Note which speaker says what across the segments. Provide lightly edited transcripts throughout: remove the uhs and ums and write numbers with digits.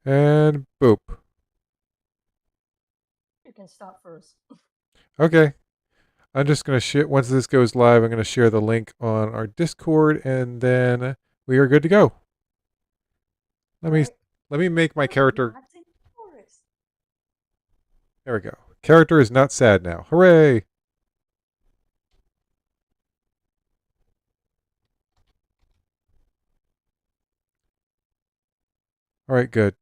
Speaker 1: And boop.
Speaker 2: You can start first.
Speaker 1: Okay. I'm just going to share, once this goes live, I'm going to share the link on our Discord and then we are good to go. Let me
Speaker 2: Alright.
Speaker 1: let me make my
Speaker 2: The
Speaker 1: character.
Speaker 2: Latin forest.
Speaker 1: There we go. Character is not sad now. Hooray! All right, good.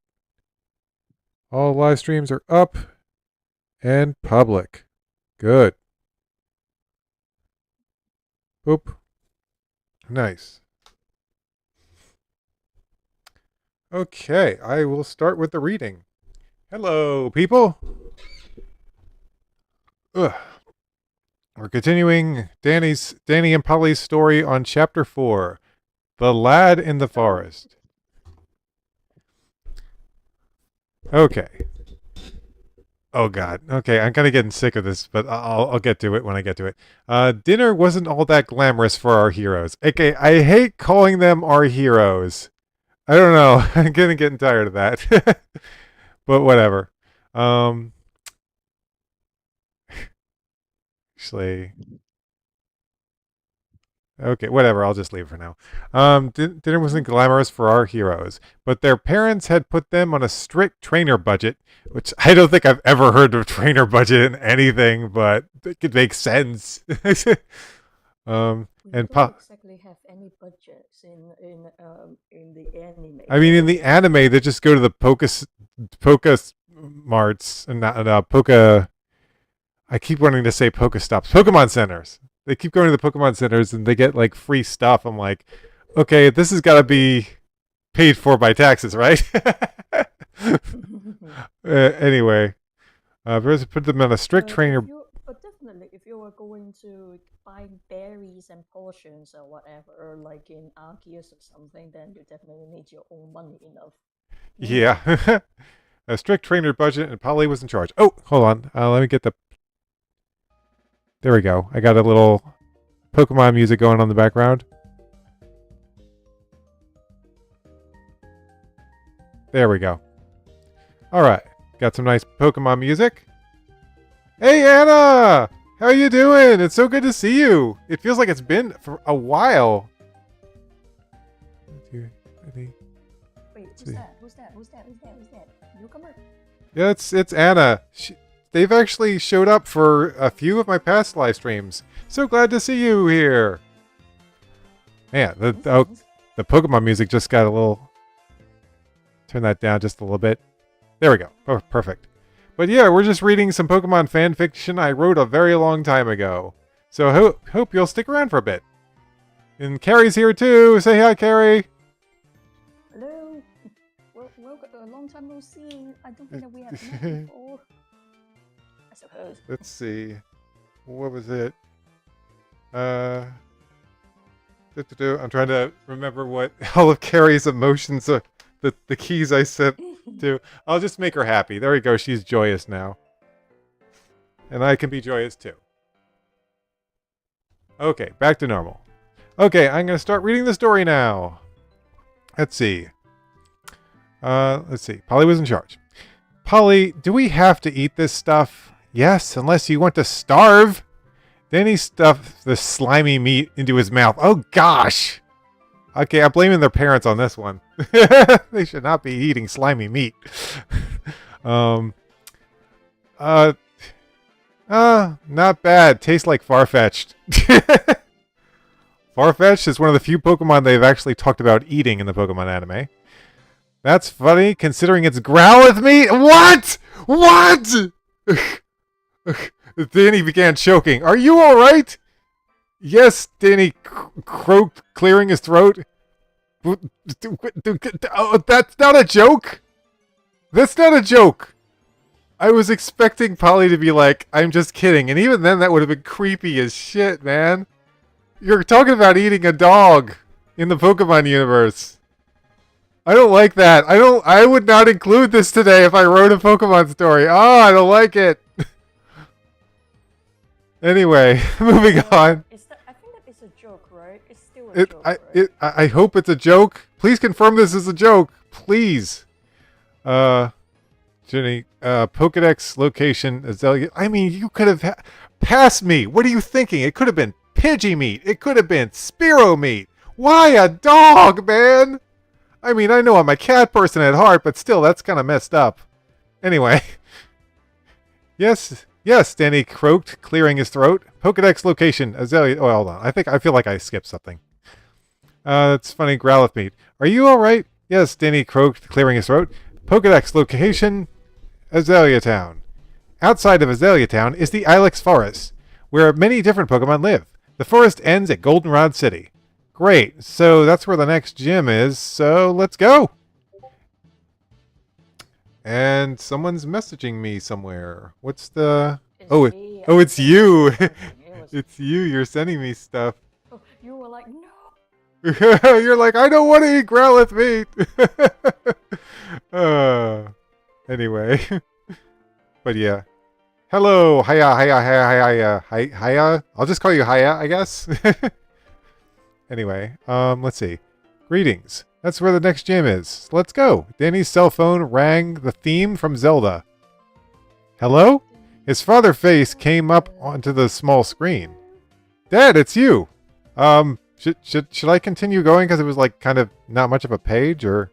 Speaker 1: All live streams are up and public. Good. Boop. Nice. Okay, I will start with the reading. Hello, people. Ugh. We're continuing Danny and Polly's story on chapter 4, The Lad in the
Speaker 2: So,
Speaker 1: Forest. Okay. Oh God. Okay, I'm kind of getting sick of this, but I'll get to it when I get to it. Dinner wasn't all that glamorous for our heroes. Okay, I hate calling them our heroes. I don't know. I'm getting tired of that. But whatever. Um, actually, okay, whatever. I'll just leave for now. Dinner wasn't glamorous for our heroes, but their parents had put them on a strict trainer budget, which I don't think I've ever heard of trainer budget in anything, but it could make sense.
Speaker 2: we
Speaker 1: And
Speaker 2: don't exactly have any budgets in the anime,
Speaker 1: I mean, in
Speaker 2: right?
Speaker 1: the anime, they just go to the Poca Marts and not Poca. I keep wanting to say Pokestops, Pokemon centers. They keep going to the Pokemon centers and they get like free stuff. I'm like, okay, this has got to be paid for by taxes, right? Anyway, put them on a strict trainer.
Speaker 2: But definitely, if you are going to buy berries and potions or whatever, like in Arceus or something, then you definitely need your own money enough.
Speaker 1: Yeah, a strict trainer budget, and Polly was in charge. Oh, hold on. Let me get the. There we go. I got a little Pokemon music going on in the background. There we go. All right, got some nice Pokemon music. Hey Anna, how you doing? It's so good to see you. It feels like it's been for a while.
Speaker 2: Wait, who's that? Who's that? Who's that? Who's that? Who's that? Newcomer?
Speaker 1: Yeah, it's Anna. They've actually showed up for a few of my past live streams. So glad to see you here. Man, the Pokemon music just got a little. Turn that down just a little bit. There we go. Oh, perfect. But yeah, we're just reading some Pokemon fan fiction I wrote a very long time ago. So hope you'll stick around for a bit. And Carrie's here too. Say hi, Carrie.
Speaker 2: Hello. Well, a long time no see. I don't think that we have met before. I suppose.
Speaker 1: Let's see. What was it? Uh, I'm trying to remember what all of Carrie's emotions are. The keys I set to. I'll just make her happy. There we go. She's joyous now. And I can be joyous too. Okay, back to normal. Okay, I'm going to start reading the story now. Let's see. Polly was in charge. Polly, do we have to eat this stuff? Yes, unless you want to starve. Then he stuffed the slimy meat into his mouth. Oh gosh! Okay, I'm blaming their parents on this one. They should not be eating slimy meat. um, uh, not bad. Tastes like Farfetch'd. Farfetch'd is one of the few Pokemon they've actually talked about eating in the Pokemon anime. That's funny, considering it's Growlithe meat. What? What? Danny began choking. Are you all right? Yes, Danny croaked, clearing his throat. Oh, that's not a joke. That's not a joke. I was expecting Polly to be like, I'm just kidding. And even then, that would have been creepy as shit, man. You're talking about eating a dog in the Pokemon universe. I don't like that. I would not include this today if I wrote a Pokemon story. Oh, I don't like it. Anyway, moving on.
Speaker 2: I think that it's a joke, right? It's still a joke, right?
Speaker 1: I hope it's a joke. Please confirm this is a joke. Please. Jenny, Pokedex location, Azalea. I mean, you could have passed me. What are you thinking? It could have been Pidgey meat. It could have been Spearow meat. Why a dog, man? I mean, I know I'm a cat person at heart, but still, that's kind of messed up. Anyway. Yes, Danny croaked, clearing his throat. Pokedex location, Azalea. Oh, hold on. I feel like I skipped something. That's funny, Growlithe meat. Are you alright? Yes, Danny croaked, clearing his throat. Pokedex location, Azalea Town. Outside of Azalea Town is the Ilex Forest, where many different Pokemon live. The forest ends at Goldenrod City. Great, so that's where the next gym is, so let's go! And someone's messaging me somewhere. What's the... Oh, it's you! It's you, you're sending me stuff.
Speaker 2: Oh, you were like, no!
Speaker 1: You're like, I don't want to eat Growlithe meat! Anyway. But yeah. Hello, hiya. I'll just call you hiya, I guess. Anyway, let's see. Greetings. That's where the next gym is. Let's go. Danny's cell phone rang the theme from Zelda. Hello? His father's face came up onto the small screen. Dad, it's you. Should I continue going because it was like kind of not much of a page, or?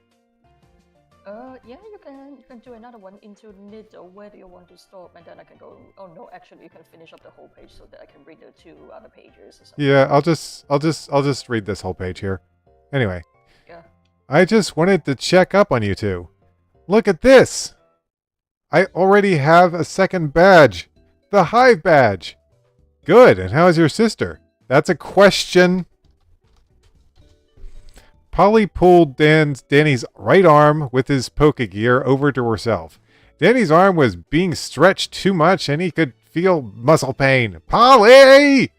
Speaker 2: Yeah, you can do another one into the middle. Where do you want to stop? And then I can go. Oh no, actually, you can finish up the whole page so that I can read the 2 other pages or something.
Speaker 1: Yeah, I'll just read this whole page here. Anyway.
Speaker 2: Yeah.
Speaker 1: I just wanted to check up on you two. Look at this. I already have a second badge. The Hive badge. Good. And how's your sister? That's a question. Polly pulled Danny's right arm with his Pokegear over to herself. Danny's arm was being stretched too much and he could feel muscle pain. Polly!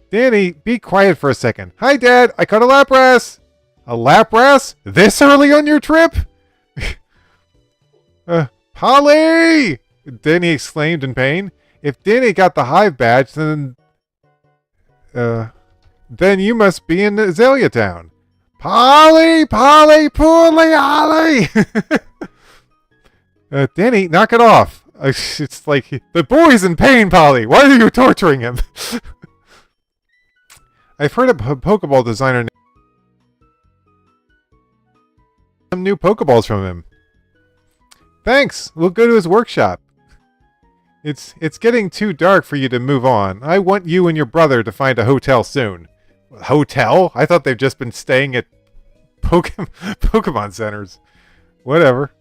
Speaker 1: Danny, be quiet for a second. Hi, Dad. I caught a Lapras. A Lapras? This early on your trip? Polly! Danny exclaimed in pain. If Danny got the Hive badge, then you must be in Azalea Town. Polly, Ollie! Danny, knock it off. It's like, the boy's in pain, Polly. Why are you torturing him? I've heard of a Pokeball designer named some new Pokeballs from him. Thanks. We'll go to his workshop. It's getting too dark for you to move on. I want you and your brother to find a hotel soon. Hotel? I thought they've just been staying at Pokemon centers. Whatever.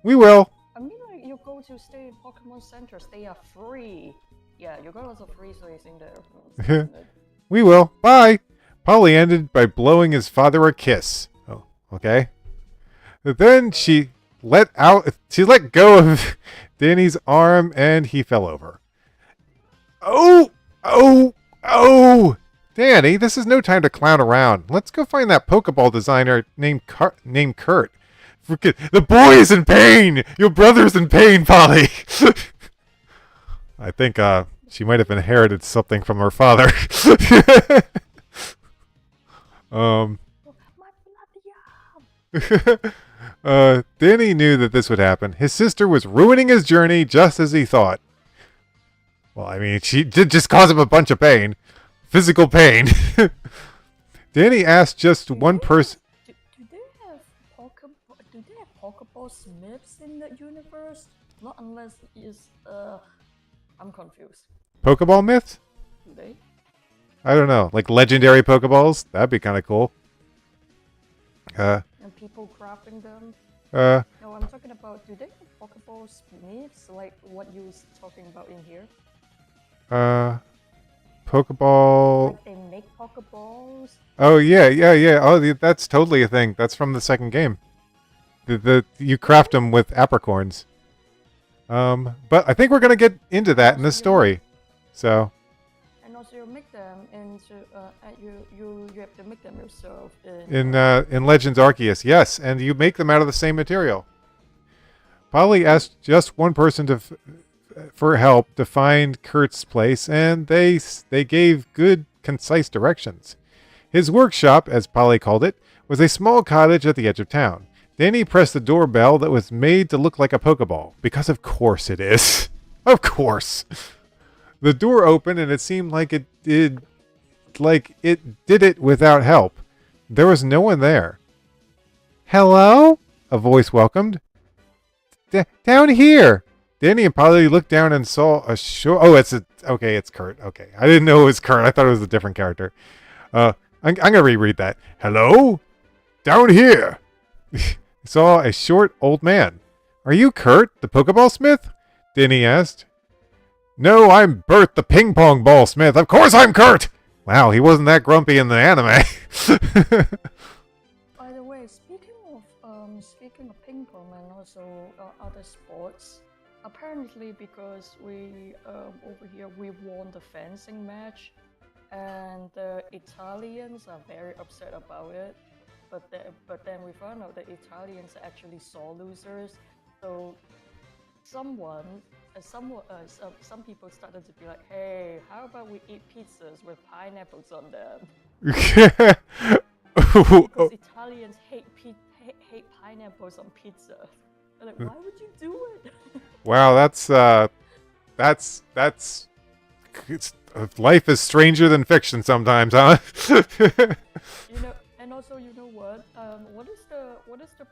Speaker 1: We will.
Speaker 2: I mean, like, you go to stay in Pokemon centers. They are free. Yeah, you go to free, so it's in there.
Speaker 1: We will. Bye. Polly ended by blowing his father a kiss. Oh, okay. But then she let go of Danny's arm and he fell over. Oh! Danny, this is no time to clown around. Let's go find that Pokeball designer named Kurt. The boy is in pain! Your brother's in pain, Polly! I think she might have inherited something from her father. Danny knew that this would happen. His sister was ruining his journey just as he thought. Well, I mean, she did just cause him a bunch of pain. Physical pain. Danny asked just one person.
Speaker 2: Do they have Pokeball Smiths in the universe? Not unless it's I'm confused.
Speaker 1: Pokeball myths?
Speaker 2: Do they?
Speaker 1: I don't know. Like legendary Pokeballs? That'd be kind of cool.
Speaker 2: And people crafting them? No, I'm talking about, do they have Pokeball Smiths? Like what you was talking about in here?
Speaker 1: Pokeball.
Speaker 2: Like they make Pokeballs?
Speaker 1: Oh yeah. Oh, that's totally a thing. That's from the second game. You craft them with apricorns. But I think we're gonna get into that in this story. So.
Speaker 2: And also you make them into you have to make them yourself
Speaker 1: in Legends Arceus, yes, and you make them out of the same material. Polly asked just one person for help to find Kurt's place, and they gave good, concise directions. His workshop, as Polly called it, was a small cottage at the edge of town. Danny pressed the doorbell that was made to look like a Pokeball, because of course it is. Of course. The door opened and it seemed like it did it without help. There was no one there. Hello? A voice welcomed. Down here. Danny and Polly looked down and saw a short... Oh, it's Kurt. Okay. I didn't know it was Kurt. I thought it was a different character. I'm going to reread that. Hello? Down here. Saw a short old man. Are you Kurt, the Pokeball Smith? Danny asked. No, I'm Bert, the ping pong ball smith. Of course I'm Kurt! Wow, he wasn't that grumpy in the anime.
Speaker 2: By the way, speaking of ping pong and also other sports, apparently because we over here we won the fencing match, and the Italians are very upset about it. But then we found out that Italians are actually sore losers. So some people started to be like, hey, how about we eat pizzas with pineapples on them? Because Italians hate pineapples on pizza. They're like, why would you do it?
Speaker 1: Wow, that's life is stranger than fiction sometimes, huh?
Speaker 2: And also, you know what? What is the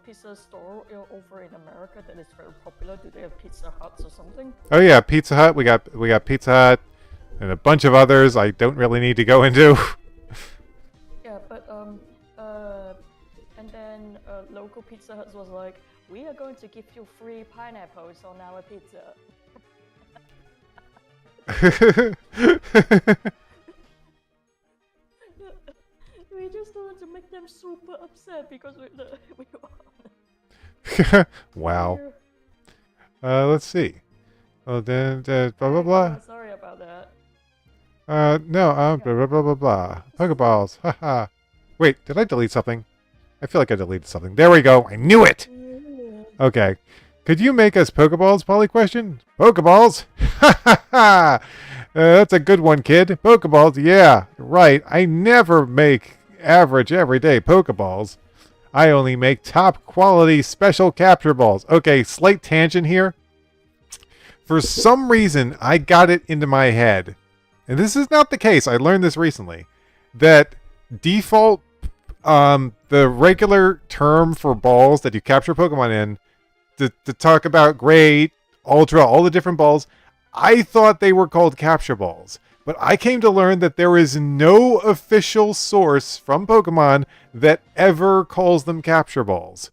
Speaker 2: pizza store over in America that is very popular? Do they have Pizza Huts or something?
Speaker 1: Oh yeah, Pizza Hut. We got Pizza Hut and a bunch of others I don't really need to go into.
Speaker 2: Yeah, but and then local Pizza Hut was like, we are going to give you free pineapples on our pizza. We just wanted to make them super upset because we won.
Speaker 1: Wow. Let's see. Oh, then blah blah blah.
Speaker 2: Sorry about that.
Speaker 1: No. Blah blah blah blah. Pokeballs. Haha. Wait, did I delete something? I feel like I deleted something. There we go. I knew it. Okay. Could you make us Pokeballs? Polly questioned. Pokeballs? Ha ha ha! That's a good one, kid. Pokeballs? Yeah, right. I never make average everyday Pokeballs. I only make top quality special capture balls. Okay, slight tangent here. For some reason, I got it into my head, and this is not the case, I learned this recently, that default, the regular term for balls that you capture Pokemon in, to talk about Great, Ultra, all the different balls, I thought they were called capture balls. But I came to learn that there is no official source from Pokemon that ever calls them capture balls.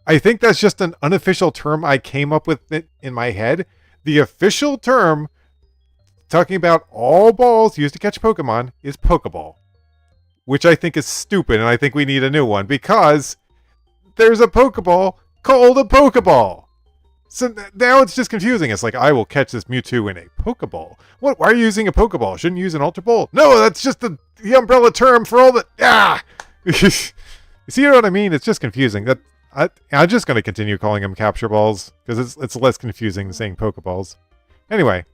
Speaker 1: I think that's just an unofficial term I came up with in my head. The official term talking about all balls used to catch Pokemon is Pokeball, which I think is stupid, and I think we need a new one because there's a Pokeball called a Pokeball. So now it's just confusing. It's like, I will catch this Mewtwo in a Pokeball. What? Why are you using a Pokeball? Shouldn't you use an Ultra Ball? No, that's just the umbrella term for all the... Ah! You see what I mean? It's just confusing. I'm just going to continue calling them capture balls because it's less confusing than saying Pokeballs. Anyway,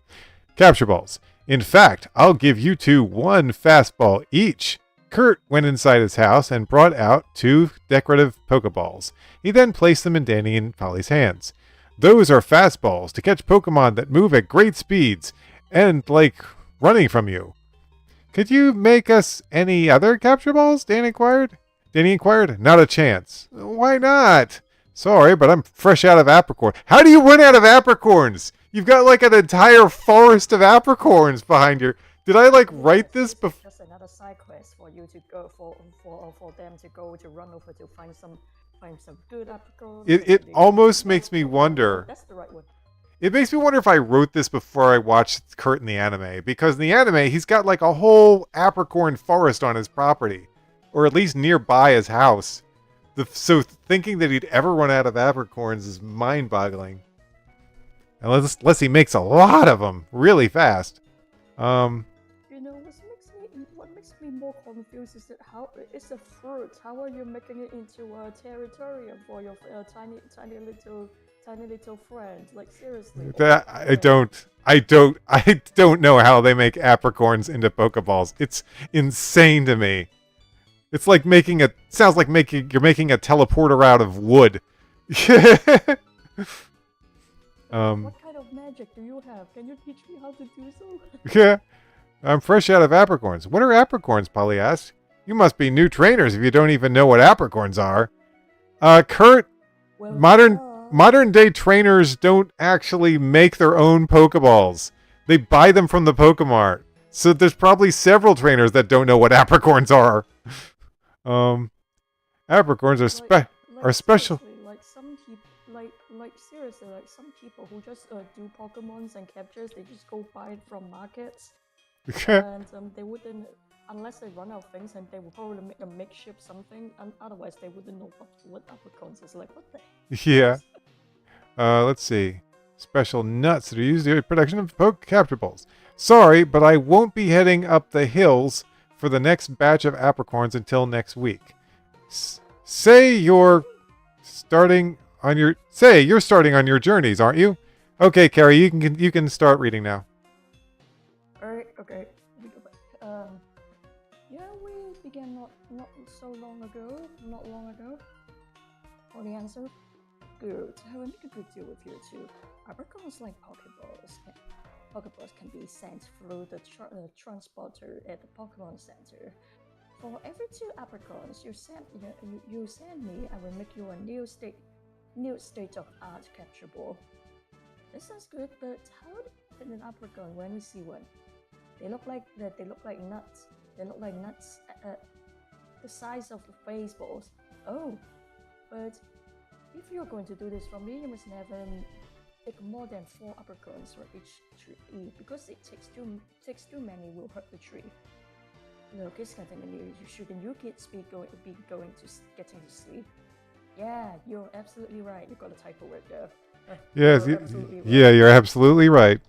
Speaker 1: capture balls. In fact, I'll give you two one fastball each. Kurt went inside his house and brought out two decorative Pokeballs. He then placed them in Danny and Polly's hands. Those are fastballs to catch Pokemon that move at great speeds and like running from you. Could you make us any other capture balls? Danny inquired. Not a chance. Why not? Sorry, but I'm fresh out of apricorn. How do you run out of apricorns? You've got like an entire forest of apricorns behind you. Did I like write this before?
Speaker 2: Just another side quest for you to go for them to go to run over to find some good apricorns.
Speaker 1: It almost makes me wonder.
Speaker 2: That's the right one.
Speaker 1: It makes me wonder if I wrote this before I watched Kurt in the anime, because in the anime he's got like a whole apricorn forest on his property, or at least nearby his house. So thinking that he'd ever run out of apricorns is mind-boggling. Unless he makes a lot of them really fast.
Speaker 2: You know, what makes me more confused is that how it's a fruit. How are you making it into a territorium for your tiny little friend? Like seriously.
Speaker 1: I don't know how they make apricorns into Pokeballs. It's insane to me. It's like making a. Sounds like you're making a teleporter out of wood.
Speaker 2: What kind of magic do you have? Can you teach me how to do so?
Speaker 1: Yeah. I'm fresh out of apricorns. What are apricorns? Polly asked. You must be new trainers if you don't even know what apricorns are. Kurt,
Speaker 2: Well,
Speaker 1: modern day trainers don't actually make their own Pokeballs. They buy them from the Pokemart. So there's probably several trainers that don't know what apricorns are. Apricorns are special.
Speaker 2: Seriously, like some people, like seriously, like some people who just do Pokemons and captures, they just go buy it from markets, and they wouldn't, unless they run out of things, and they would probably make a makeshift something, and otherwise they wouldn't know what apricorns is. Like, what the heck?
Speaker 1: Yeah. Let's see. Special nuts that are used in the production of capture balls. Sorry, but I won't be heading up the hills for the next batch of apricorns until next week. Say you're starting on your journeys, aren't you? Okay, Carrie, you can start reading now.
Speaker 2: Alright, okay. We go back. Yeah, we began not so long ago. Not long ago. For the answer. Good. I will make a good deal with you too. Apricorns like Pokeballs. Pokeballs can be sent through the transporter at the Pokemon Center. For every 2 apricorns you send me, I will make you a new state-of-art capture ball. This sounds good, but how do you fit an apricon when we see one? They look like nuts. They look like nuts, the size of baseballs. Oh, but if you're going to do this for me, you must never take more than 4 apricorns for each tree, because it takes too many will hurt the tree. Look, it's continuing. Shouldn't you kids be getting to sleep? Yeah, you're absolutely right. You got a typo right there.
Speaker 1: Yes, you're absolutely right.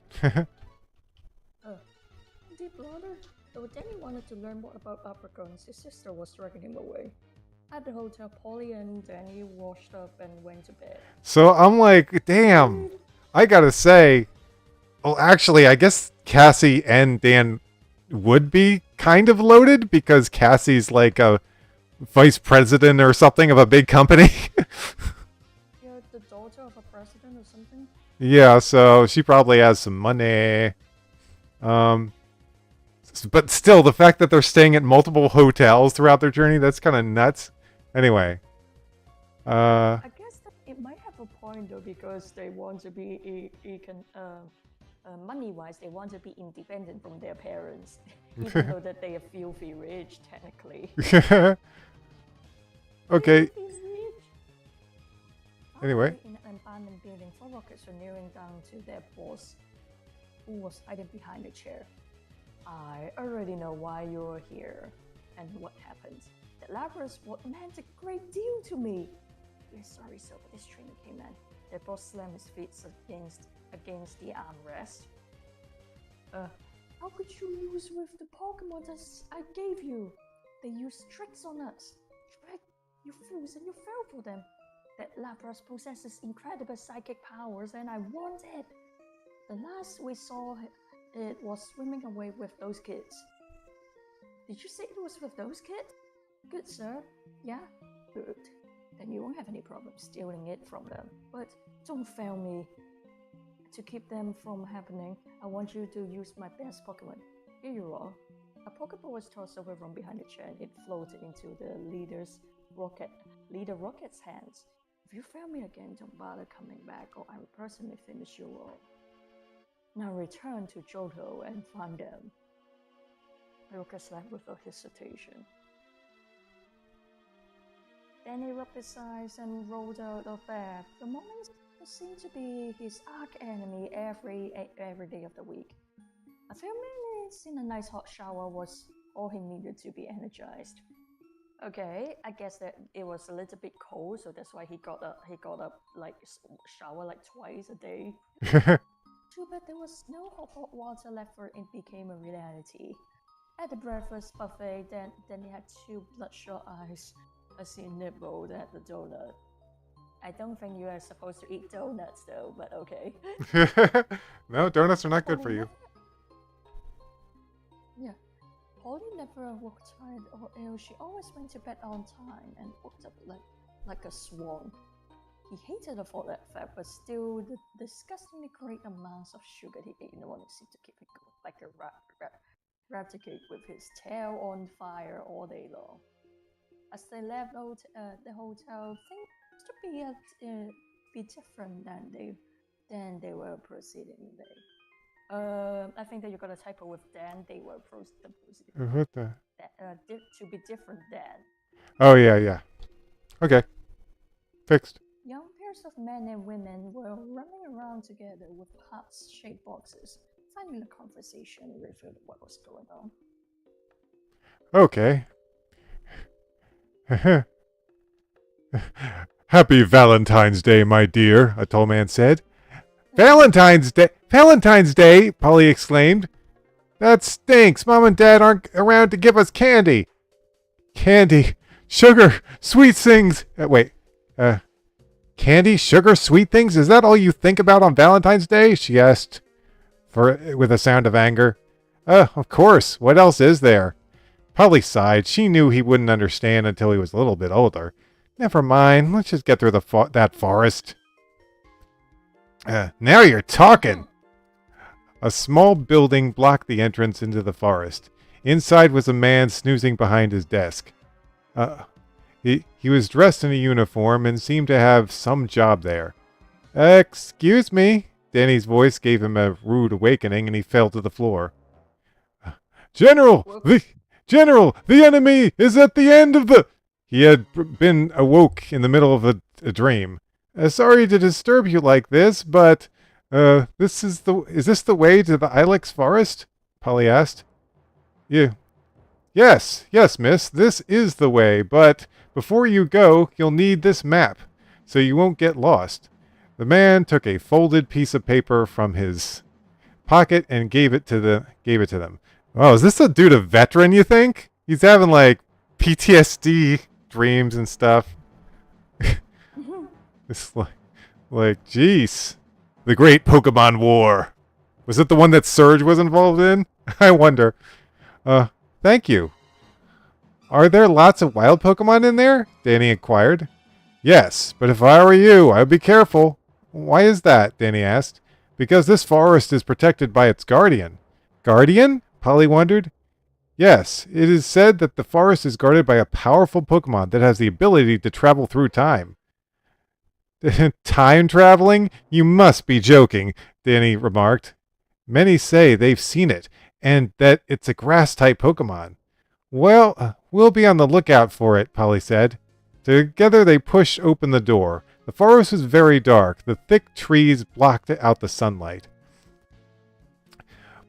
Speaker 2: Deep brother, though Danny wanted to learn more about apricorns, his sister was dragging him away. At the hotel, Polly and Danny washed up and went to bed.
Speaker 1: So I'm like, damn. I gotta say, well, actually, I guess Cassie and Dan would be kind of loaded because Cassie's like a vice president or something of a big company.
Speaker 2: You're the daughter of a president or something?
Speaker 1: Yeah, so she probably has some money. But still, the fact that they're staying at multiple hotels throughout their journey, that's kind of nuts. Anyway.
Speaker 2: I guess that it might have a point though, because they want to be money-wise, they want to be independent from their parents, even though that they are filthy rich, technically.
Speaker 1: Okay. Anyway.
Speaker 2: In an abandoned building, 4 rockets were nearing down to their boss, who was hiding behind a chair. I already know why you're here, and what happened. That Lapras what meant a great deal to me. We're sorry, sir, but this trainer came in. The boss slammed his feet against the armrest. How could you lose with the Pokemon that I gave you? They used tricks on us. Trick, you fools, and you fell for them. That Lapras possesses incredible psychic powers, and I want it. The last we saw it was swimming away with those kids. Did you say it was with those kids? Good, sir. Yeah? Good. Then you won't have any problem stealing it from them. But don't fail me. To keep them from happening, I want you to use my best Pokemon. Here you are. A Pokeball was tossed over from behind the chair and it floated into the leader Rocket's hands. If you fail me again, don't bother coming back or I will personally finish you all. Now return to Johto and find them. Rocket slapped without hesitation. Then he rubbed his eyes and rolled out of bed. The moment seemed to be his arch-enemy every day of the week. A few minutes in a nice hot shower was all he needed to be energized. Okay, I guess that it was a little bit cold, so that's why he got up like shower like twice a day. Too bad there was no hot water left for it became a reality. At the breakfast buffet, then he had 2 bloodshot eyes as he nibbled at the donut. I don't think you are supposed to eat donuts though, but okay.
Speaker 1: No, donuts are not good for you.
Speaker 2: Yeah. Polly never worked tired or ill. She always went to bed on time and woke up like a swan. He hated her for that fact, but still, the disgustingly great amounts of sugar he ate in the morning seemed to keep him going like a raticate with his tail on fire all day long. As they left the hotel, things to be different than they were proceeding day. I think that you got a typo with Dan. They were proceeding.
Speaker 1: What the?
Speaker 2: To be different than.
Speaker 1: Oh, yeah. Okay. Fixed.
Speaker 2: Young pairs of men and women were running around together with heart-shaped boxes, finding the conversation revealed what was going on.
Speaker 1: Okay. Happy Valentine's Day, my dear, a tall man said. Valentine's Day! Valentine's Day! Polly exclaimed. That stinks. Mom and Dad aren't around to give us candy. Candy, sugar, sweet things. Candy, sugar, sweet things? Is that all you think about on Valentine's Day? She asked, with a sound of anger. Of course. What else is there? Polly sighed. She knew he wouldn't understand until he was a little bit older. Never mind. Let's just get through that forest. Now you're talking. A small building blocked the entrance into the forest. Inside was a man snoozing behind his desk. He was dressed in a uniform and seemed to have some job there. Excuse me. Danny's voice gave him a rude awakening, and he fell to the floor. General, the enemy is at the end of the... He had been awoke in the middle of a dream. Sorry to disturb you like this, but is this the way to the Ilex Forest? Polly asked. Yeah. Yes, miss, this is the way, but before you go, you'll need this map, so you won't get lost. The man took a folded piece of paper from his pocket and gave it to them. Oh, is this a dude a veteran, you think? He's having, like, PTSD dreams and stuff. It's like, jeez. The Great Pokemon War. Was it the one that Surge was involved in? I wonder. Thank you. Are there lots of wild Pokemon in there? Danny inquired. Yes, but if I were you, I'd be careful. Why is that? Danny asked. Because this forest is protected by its guardian. Guardian? Polly wondered. Yes, it is said that the forest is guarded by a powerful Pokemon that has the ability to travel through time. Time traveling? You must be joking, Danny remarked. Many say they've seen it, and that it's a grass-type Pokemon. Well, we'll be on the lookout for it, Polly said. Together they pushed open the door. The forest was very dark. The thick trees blocked out the sunlight.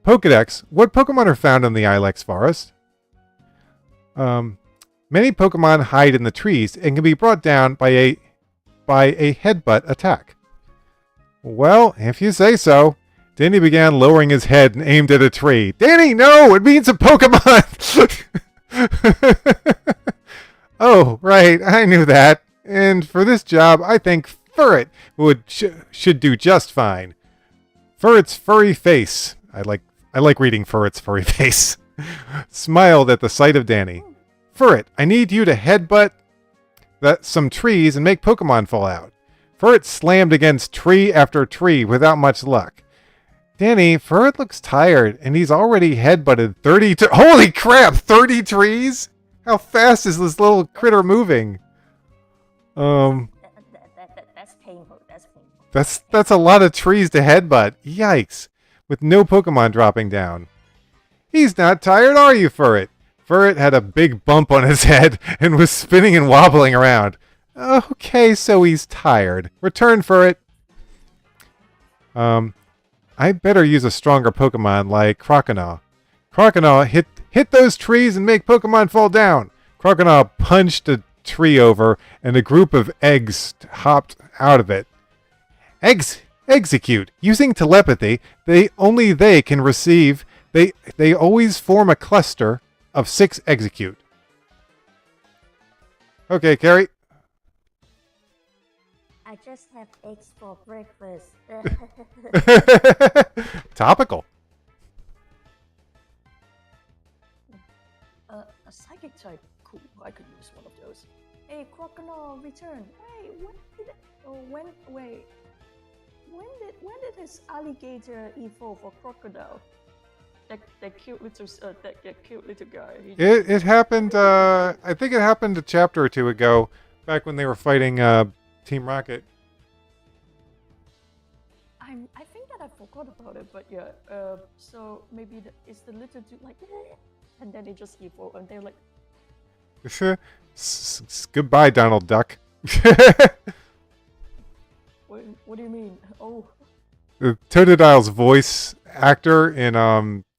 Speaker 1: Pokedex, what Pokemon are found in the Ilex Forest? Many Pokemon hide in the trees and can be brought down by a headbutt attack. Well, if you say so. Danny began lowering his head and aimed at a tree. Danny, no! It means a Pokemon! Oh, right, I knew that. And for this job, I think Furret should do just fine. Furret's furry face. I like reading Furret's furry face. Smiled at the sight of Danny. Furret, I need you to headbutt some trees and make Pokemon fall out. Furret slammed against tree after tree without much luck. Danny, Furret looks tired, and he's already headbutted 30... Holy crap! 30 trees? How fast is this little critter moving?
Speaker 2: That's painful.
Speaker 1: That's a lot of trees to headbutt. Yikes. With no Pokemon dropping down. He's not tired, are you, Furret? Furret had a big bump on his head and was spinning and wobbling around. Okay, so he's tired. Return, Furret. I better use a stronger Pokemon like Croconaw. Croconaw, hit those trees and make Pokemon fall down. Croconaw punched a tree over, and a group of eggs hopped out of it. Eggs execute. Using telepathy, they can receive. They always form a cluster of 6 execute. Okay, Carrie.
Speaker 3: I just have eggs for breakfast.
Speaker 1: Topical.
Speaker 2: Psychic type. Cool. I could use one of those. Hey, Crocodile, return. Hey, when did this alligator evolve for Crocodile? That cute little that cute little guy.
Speaker 1: It happened. I think it happened a chapter or two ago, back when they were fighting Team Rocket.
Speaker 2: I think that I forgot about it, but yeah. So maybe it's the little dude like, and then it just evolved, and they're like,
Speaker 1: Goodbye, Donald Duck.
Speaker 2: what do you mean? Oh.
Speaker 1: The Totodile's voice actor in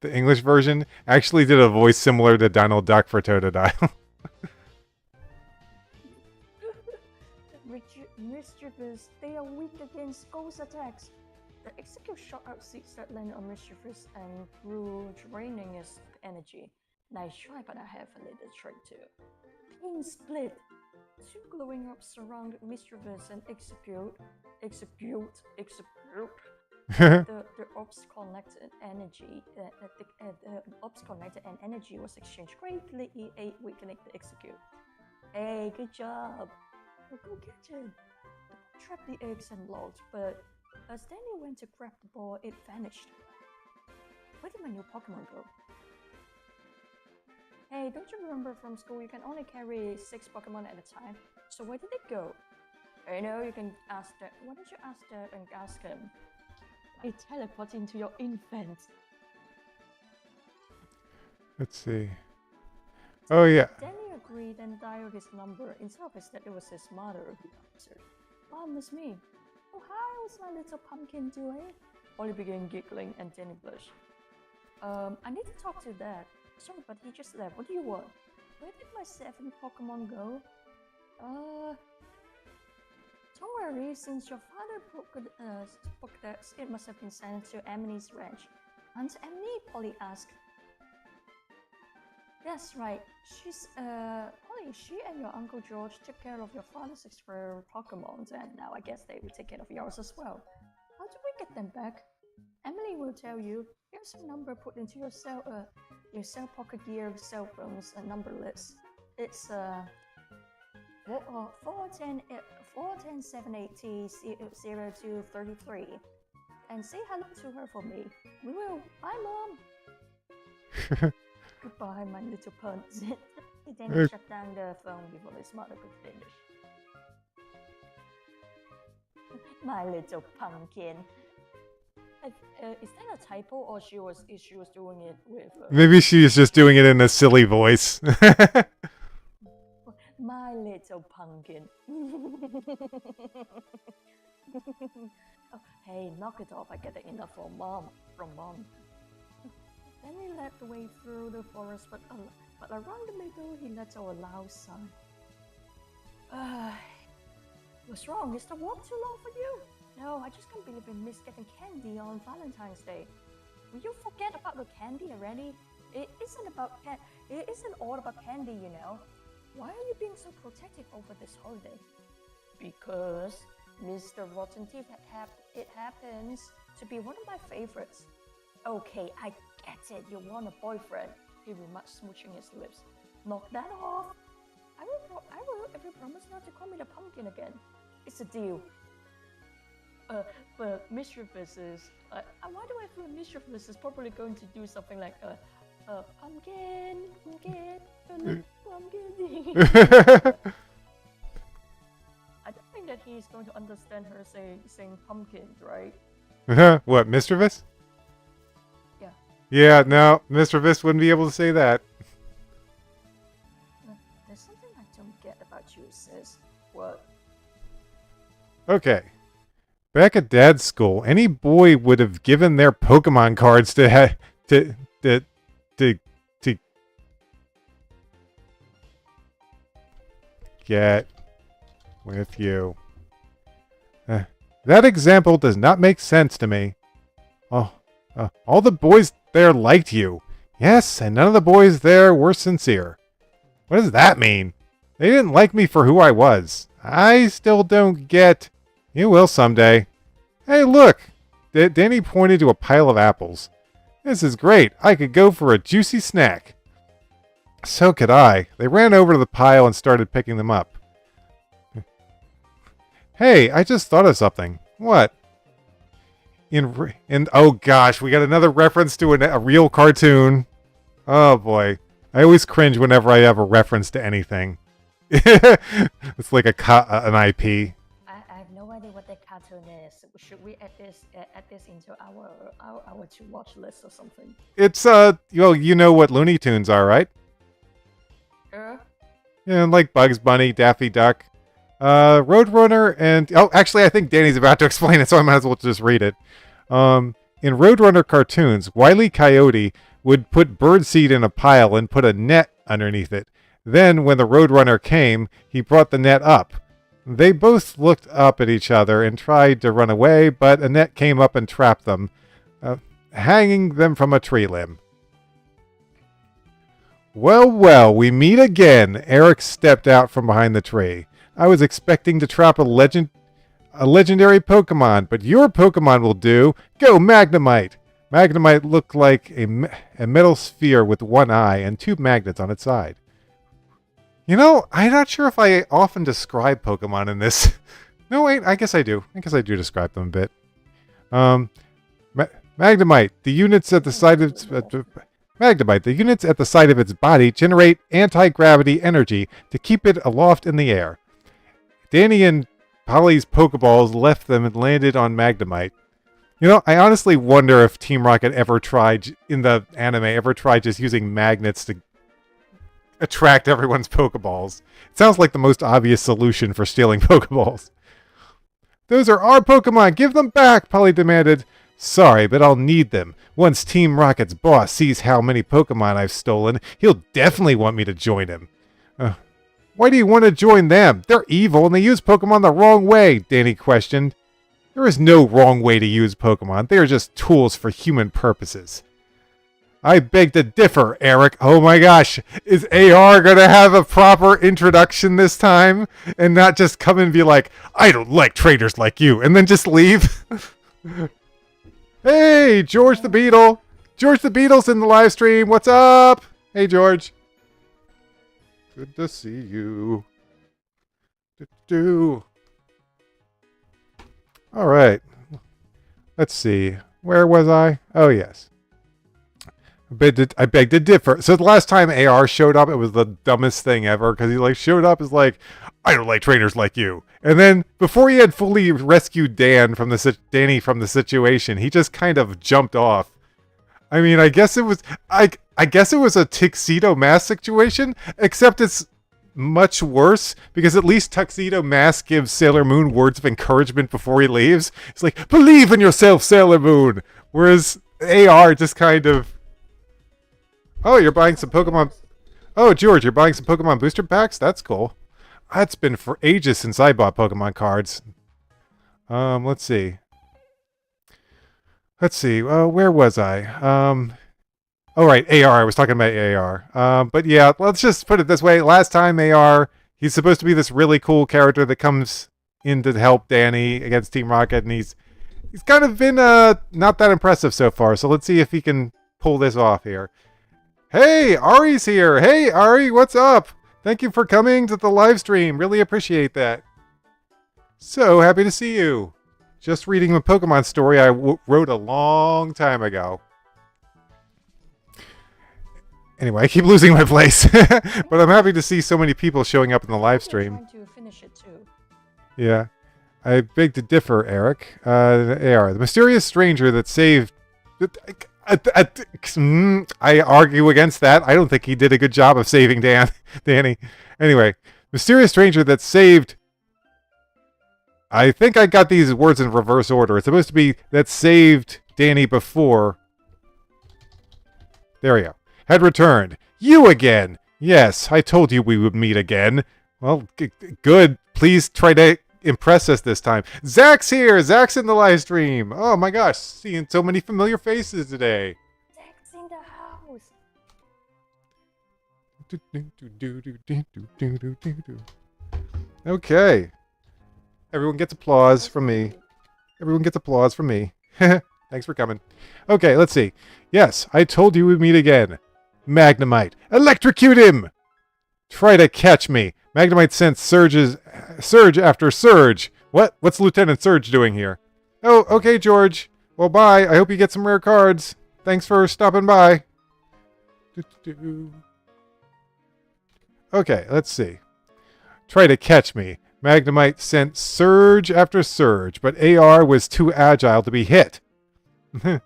Speaker 1: the English version actually did a voice similar to Donald Duck for Totodile.
Speaker 2: Mischievous, they are weak against ghost attacks. The execute shot out seeds that land on Mischievous and through draining his energy. Nice try, but I have a little trick too. Pin split. Two glowing orbs surround Mischievous and execute. The orbs connected energy. The orbs connected and energy was exchanged greatly. Weakening the execute. Hey, good job. Go catch it. The ball trapped the eggs and logs, but as Danny went to grab the ball, it vanished. Where did my new Pokemon go? Hey, don't you remember from school you can only carry 6 Pokemon at a time? So where did it go? I know you can ask that. Why don't you ask that and ask him? I teleport into your infant.
Speaker 1: Let's see. Oh yeah.
Speaker 2: Danny agreed and dialed his number. Instead of his dad, it was his mother who answered. Mom, it's me. Oh, hi, what's my little pumpkin doing? Ollie began giggling and Danny blushed. I need to talk to Dad. Sorry, but he just left. What do you want? Where did my 7 Pokemon go? Don't worry, since your father spoke that, it must have been sent to Emily's ranch. Aunt Emily? Polly asked. Yes, right. Polly, she and your Uncle George took care of your father's extra Pokemon, and now I guess they will take care of yours as well. How do we get them back? Emily will tell you. Here's a number put into your cell pocket gear cell phone's number list. It's 410 780 0233. And say hello to her for me. We will. Bye, Mom. Goodbye, my little punt. He then shut down the phone before his mother could finish. My little pumpkin. Is that a typo, or she was doing it with?
Speaker 1: Maybe she's just doing it in a silly voice.
Speaker 2: My little pumpkin. Oh, hey, knock it off! I get enough from Mom. Then he led the way through the forest, but around the middle, he let out a loud sigh. What's wrong? Is the walk too long for you? No, I just can't believe we missed getting candy on Valentine's Day. Will you forget about the candy already? It isn't all about candy, you know. Why are you being so protective over this holiday? Because Mr. Rotten Teeth it happens to be one of my favorites. Okay, I get it. You want a boyfriend. He remarked, smooching his lips. Knock that off. I will if you promise not to call me the pumpkin again. It's a deal. But Mischievous is... why do I feel Mischievous is probably going to do something like pumpkin. I don't think that he's going to understand her saying pumpkins, right?
Speaker 1: What, Mischievous?
Speaker 2: Yeah.
Speaker 1: Yeah, no, Mischievous wouldn't be able to say that.
Speaker 2: There's something I don't get about you, sis. What?
Speaker 1: Okay. Back at Dad's school, any boy would have given their Pokemon cards to get with you. That example does not make sense to me. All the boys there liked you. Yes, and none of the boys there were sincere. What does that mean? They didn't like me for who I was. I still don't get... You will someday. Hey, look! Danny pointed to a pile of apples. This is great. I could go for a juicy snack. So could I. They ran over to the pile and started picking them up. Hey, I just thought of something. What? Oh gosh, we got another reference to a real cartoon. Oh boy. I always cringe whenever I have a reference to anything. It's like an IP.
Speaker 2: I have no idea what that cartoon is. Should we add this into our to watch list or something?
Speaker 1: It's well, you know what Looney Tunes are, right? Yeah, like Bugs Bunny, Daffy Duck, Roadrunner, and actually, I think Danny's about to explain it, so I might as well just read it. In Roadrunner cartoons, Wile E. Coyote would put birdseed in a pile and put a net underneath it. Then, when the Roadrunner came, he brought the net up. They both looked up at each other and tried to run away, but a net came up and trapped them, hanging them from a tree limb. Well, well, we meet again. Eric stepped out from behind the tree. I was expecting to trap a legendary Pokemon, but your Pokemon will do. Go, Magnemite! Magnemite looked like a metal sphere with one eye and two magnets on its side. You know, I'm not sure if I often describe Pokemon in this. No, wait, I guess I do. I guess I do describe them a bit. Magnemite, the units at the side of Magnemite, the units at the side of its body generate anti-gravity energy to keep it aloft in the air. Danny and Polly's Pokeballs left them and landed on Magnemite. You know, I honestly wonder if Team Rocket in the anime, ever tried just using magnets to attract everyone's Pokeballs. It sounds like the most obvious solution for stealing Pokeballs. Those are our Pokemon! Give them back! Polly demanded. Sorry, but I'll need them. Once Team Rocket's boss sees how many Pokemon I've stolen, he'll definitely want me to join him. Why do you want to join them? They're evil and they use Pokemon the wrong way, Danny questioned. There is no wrong way to use Pokemon. They are just tools for human purposes. I beg to differ, Eric. Oh my gosh. Is AR going to have a proper introduction this time? And not just come and be like, I don't like traitors like you, and then just leave? Hey, George the Beetle. George the Beetle's in the live stream. What's up? Hey, George. Good to see you. All right. Let's see. Where was I? Oh, yes. I beg to differ. So the last time AR showed up, it was the dumbest thing ever because he showed up as like, I don't like trainers like you. And then before he had fully rescued Danny from the situation, he just kind of jumped off. I mean, I guess it was a Tuxedo Mask situation, except it's much worse because at least Tuxedo Mask gives Sailor Moon words of encouragement before he leaves. It's like, believe in yourself, Sailor Moon. Whereas AR just kind of, oh, you're buying some Pokemon. Oh, George, you're buying some Pokemon booster packs? That's cool. It's been for ages since I bought Pokemon cards. Let's see. Where was I? Oh, right, AR. I was talking about AR. But yeah, let's just put it this way. Last time AR, he's supposed to be this really cool character that comes in to help Danny against Team Rocket, and he's kind of been not that impressive so far. So let's see if he can pull this off here. Hey, Ari's here. Hey, Ari, what's up? Thank you for coming to the live stream. Really appreciate that. So happy to see you. Just reading a Pokemon story I wrote a long time ago. Anyway, I keep losing my place. But I'm happy to see so many people showing up in the live stream.
Speaker 2: I'm trying to finish it too.
Speaker 1: Yeah. I beg to differ, Eric. AR, the mysterious stranger that saved... I argue against that. I don't think he did a good job of saving Danny. Anyway, mysterious stranger that saved... I think I got these words in reverse order. It's supposed to be that saved Danny before. There we go. Had returned. You again! Yes, I told you we would meet again. Well, good. Please try to impress us this time. Zach's here! Zach's in the live stream! Oh my gosh, seeing so many familiar faces today.
Speaker 2: Zach's in the house.
Speaker 1: Okay. Everyone gets applause from me. Everyone gets applause from me. Thanks for coming. Okay, let's see. Yes, I told you we'd meet again. Magnemite, electrocute him! Try to catch me. Magnemite sent surge after surge. What's Lieutenant Surge doing here? Oh, okay, George. Well, bye. I hope you get some rare cards. Thanks for stopping by. Okay, let's see. Try to catch me. Magnemite sent surge after surge, but AR was too agile to be hit. I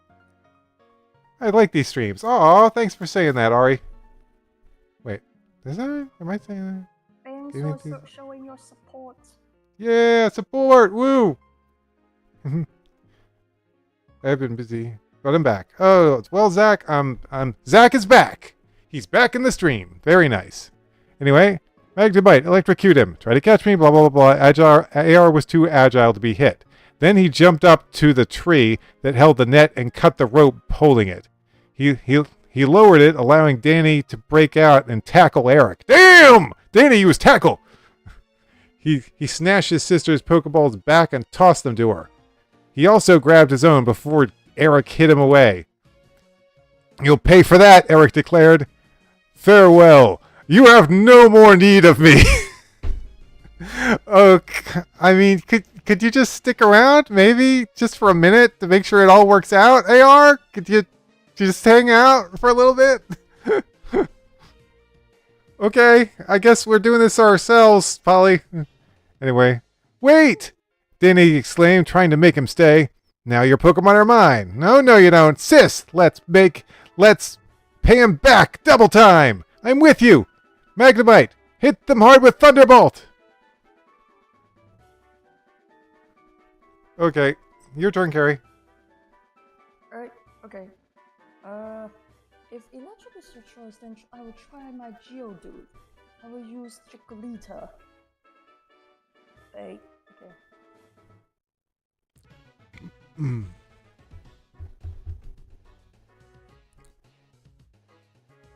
Speaker 1: like these streams. Aw, thanks for saying that, Ari. Wait, is that? Am I saying that?
Speaker 2: Thanks for showing your support.
Speaker 1: Yeah, support! Woo! I've been busy, but I'm back. Oh, well, Zach, Zach is back. He's back in the stream. Very nice. Anyway, Magnemite, electrocute him. Try to catch me. Blah blah blah blah. AR was too agile to be hit. Then he jumped up to the tree that held the net and cut the rope holding it. He lowered it, allowing Danny to break out and tackle Eric. Damn! Danny used tackle. He snatched his sister's Pokeballs back and tossed them to her. He also grabbed his own before Eric hit him away. You'll pay for that, Eric declared. Farewell. You have no more need of me. Oh, I mean, could you just stick around, maybe, just for a minute to make sure it all works out, AR? Could you just hang out for a little bit? Okay, I guess we're doing this ourselves, Polly. Anyway, wait! Danny exclaimed, trying to make him stay. Now your Pokemon are mine. No, you don't. Sis, let's pay him back double time. I'm with you. Magnemite, hit them hard with Thunderbolt. Okay, your turn, Carrie.
Speaker 2: Alright, okay. If electric is your choice, then I will try my Geodude. I will use Chikorita. Okay.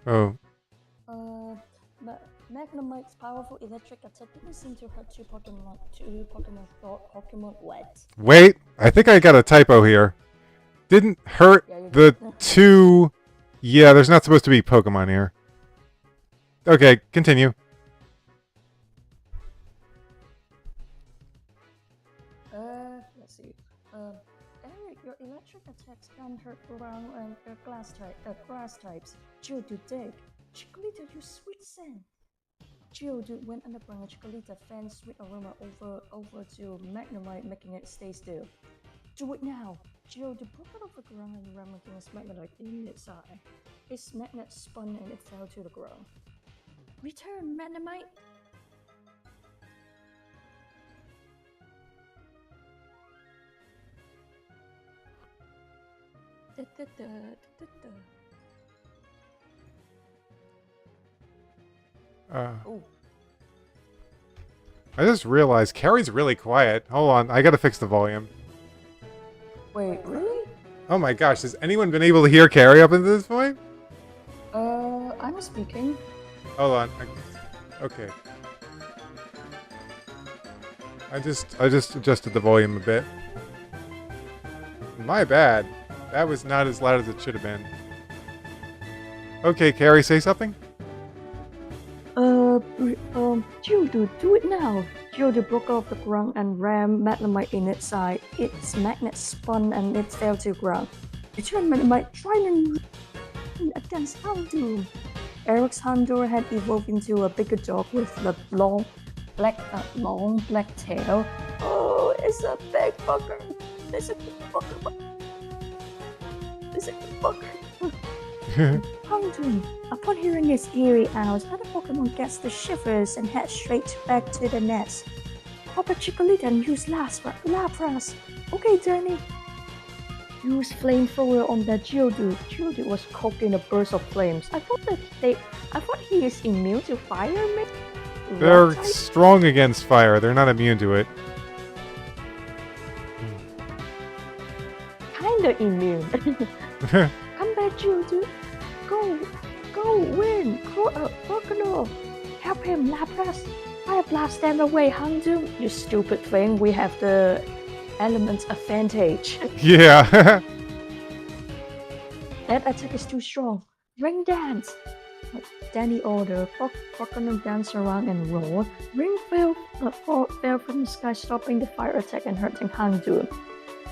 Speaker 1: Oh.
Speaker 2: Magnemite's powerful electric attack didn't seem to hurt two Pokemon wet.
Speaker 1: Wait, I think I got a typo here. Didn't hurt the two... Yeah, there's not supposed to be Pokemon here. Okay, continue.
Speaker 2: Let's see. Eric, your electric attacks can hurt ground and grass types. Geodude dig. Chikorita use Sweet Scent. Geodude went underground and Chikorita fanned sweet aroma over to Magnemite, making it stay still. Do it now! Geodude broke out of the ground and ran against Magnemite in its eye. Its magnet spun and it fell to the ground. Return, Magnemite!
Speaker 1: I just realized Carrie's really quiet. Hold on, I gotta fix the volume.
Speaker 2: Wait, really?
Speaker 1: Oh my gosh, has anyone been able to hear Carrie up until this point?
Speaker 2: I'm speaking.
Speaker 1: Hold on. Okay. I just adjusted the volume a bit. My bad. That was not as loud as it should have been. Okay, Carrie, say something?
Speaker 2: Geodude, do it now! Geodude broke off the ground and rammed Magnemite in its side. Its magnet spun and it fell to the ground. Return, Magnemite, try and against Houndoom. Eric's Houndour had evolved into a bigger dog with a long black tail. Oh, it's a big fucker! It's a big fucker! It's a big fucker! Houndoom, upon hearing its eerie owls, other Pokemon gets the shivers and head straight back to the nest. Pop a Chikorita and use Lapras. Okay, Danny. Use flamethrower on that Geodude. Geodude was caught in a burst of flames. I thought he is immune to fire, maybe?
Speaker 1: They're strong against fire. They're not immune to it.
Speaker 2: Kinda immune. Come back, Geodude. Go, win! Crocodile! Help him, Lapras! Fire blast them away, Houndoom! You stupid thing, we have the element advantage.
Speaker 1: Yeah.
Speaker 2: That attack is too strong. Ring dance! Danny ordered. Crocodile danced around and roared. Ring fell from the sky, stopping the fire attack and hurting Handu.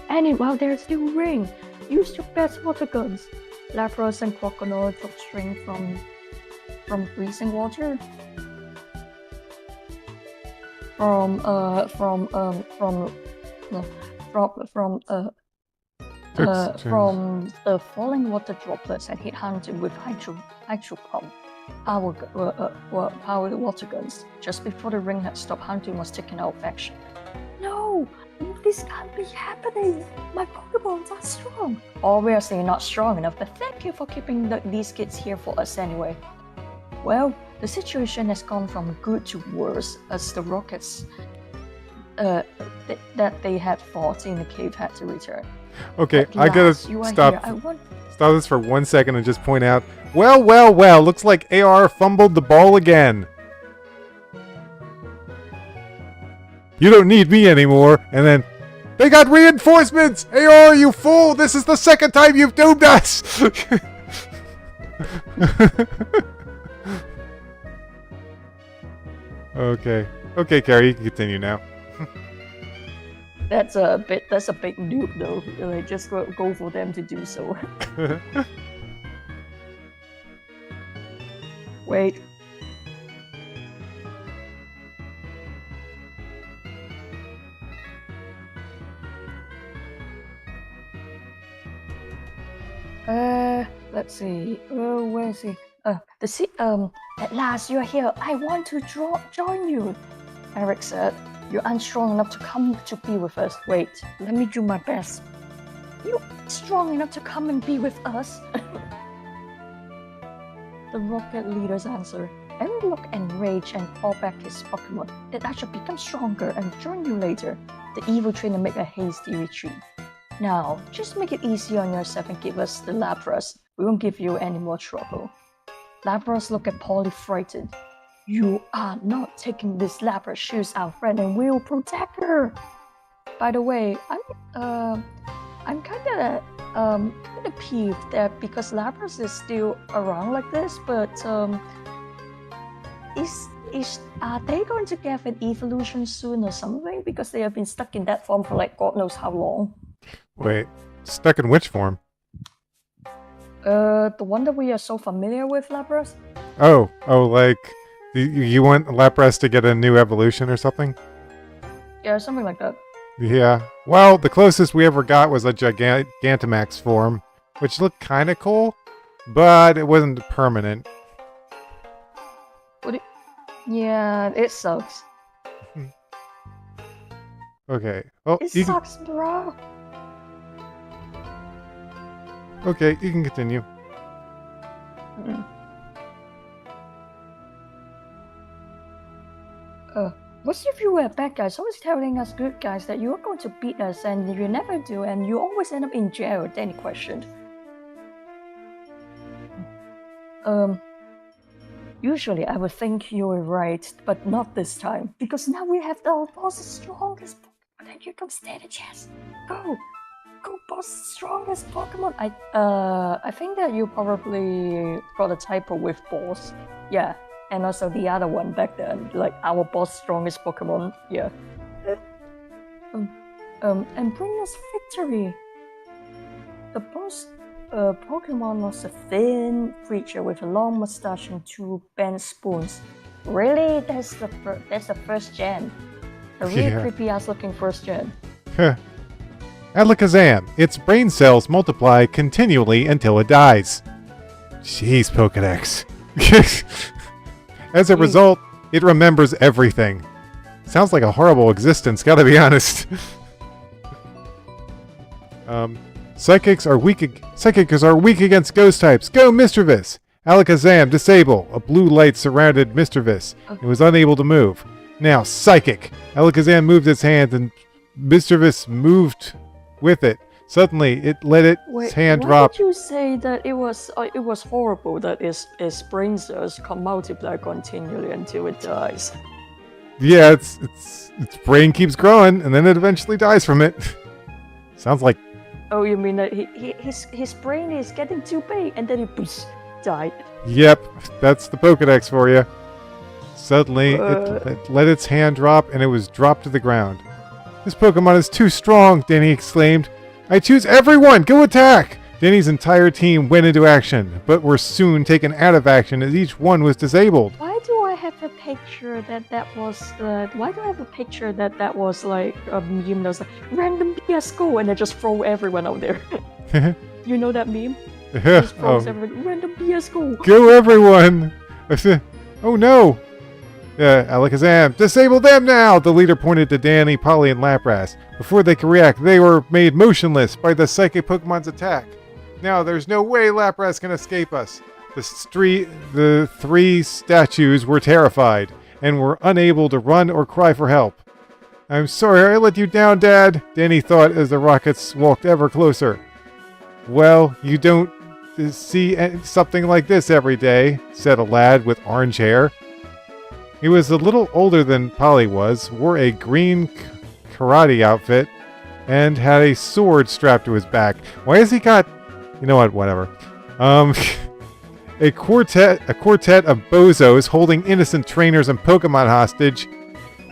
Speaker 2: And while there's still ring, use your best water guns. Lapras and Crocodile took string from freezing water. From the falling water droplets and hit Handu with hydro pump. Power the water guns. Just before the ring had stopped, Handu was taken out of action. No! This can't be happening! My Pokemons are strong! Obviously not strong enough, but thank you for keeping these kids here for us anyway. Well, the situation has gone from good to worse as the rockets that they had fought in the cave had to return.
Speaker 1: Okay, I gotta stop this for 1 second and just point out, well, looks like AR fumbled the ball again. You don't need me anymore, and then, they got reinforcements! AR, you fool! This is the second time you've doomed us! Okay, Carrie, you can continue now.
Speaker 2: That's a big noob though. Like, just go for them to do so. Wait. Let's see. Where is he? At last you're here. I want to join you. Eric said. You aren't strong enough to come to be with us. Wait, let me do my best. You strong enough to come and be with us? The rocket leader's answer. Eric looked enraged and called back his Pokemon that I should become stronger and join you later. The evil trainer made a hasty retreat. Now, just make it easy on yourself and give us the Lapras. We won't give you any more trouble. Lapras looked at Polly frightened. You are not taking this Lapras. She's our friend and we'll protect her. By the way, I'm kind of peeved that because Lapras is still around like this, but are they going to get an evolution soon or something? Because they have been stuck in that form for like God knows how long.
Speaker 1: Wait, stuck in which form?
Speaker 2: The one that we are so familiar with, Lapras.
Speaker 1: Oh, like you want Lapras to get a new evolution or something?
Speaker 2: Yeah, something like that.
Speaker 1: Yeah. Well, the closest we ever got was a Gigantamax form, which looked kind of cool, but it wasn't permanent.
Speaker 2: Yeah, it sucks.
Speaker 1: Okay. Well,
Speaker 2: it sucks, bro.
Speaker 1: Okay, you can continue.
Speaker 2: What's if you were bad guys always telling us good guys that you are going to beat us and you never do and you always end up in jail? Danny questioned. Usually I would think you were right, but not this time. Because now we have the boss's strongest Pokemon and you don't stand a chance. Go, boss's strongest Pokemon. I think that you probably got a typo with boss. Yeah. And also the other one back then, like our boss strongest Pokemon, yeah. And bring us victory. The boss Pokemon was a thin creature with a long mustache and two bent spoons. Really? That's the first gen. A really creepy ass looking first gen.
Speaker 1: Alakazam. Its brain cells multiply continually until it dies. Jeez, Pokedex. As a result, it remembers everything. Sounds like a horrible existence, gotta be honest. Psychics are weak against ghost types. Go, Mischievous! Alakazam, disable. A blue light surrounded Mischievous. It was unable to move. Now, Psychic! Alakazam moved its hand and Mischievous moved with it. Suddenly, it let its hand drop.
Speaker 2: Why did you say that it was horrible that its brain cells can multiply continually until it dies?
Speaker 1: Yeah, its brain keeps growing, and then it eventually dies from it. Sounds like...
Speaker 2: Oh, you mean that his brain is getting too big, and then it died?
Speaker 1: Yep, that's the Pokedex for you. Suddenly, it let its hand drop, and it was dropped to the ground. This Pokemon is too strong, Danny exclaimed. I choose everyone! Go attack! Danny's entire team went into action, but were soon taken out of action as each one was disabled.
Speaker 2: Why do I have a picture that was why do I have a picture that was like a meme that was like random PS-Go and then just throw everyone out there? You know that meme? Just throws everyone, random PS-Go!
Speaker 1: Go everyone! Oh no! Alakazam, disable them now! The leader pointed to Danny, Polly, and Lapras. Before they could react, they were made motionless by the Psychic Pokemon's attack. Now there's no way Lapras can escape us. The three statues were terrified and were unable to run or cry for help. I'm sorry I let you down, Dad, Danny thought as the rockets walked ever closer. Well, you don't see something like this every day, said a lad with orange hair. He was a little older than Polly was, wore a green karate outfit, and had a sword strapped to his back. Why has he got... You know what, whatever. A quartet of bozos holding innocent trainers and Pokemon hostage.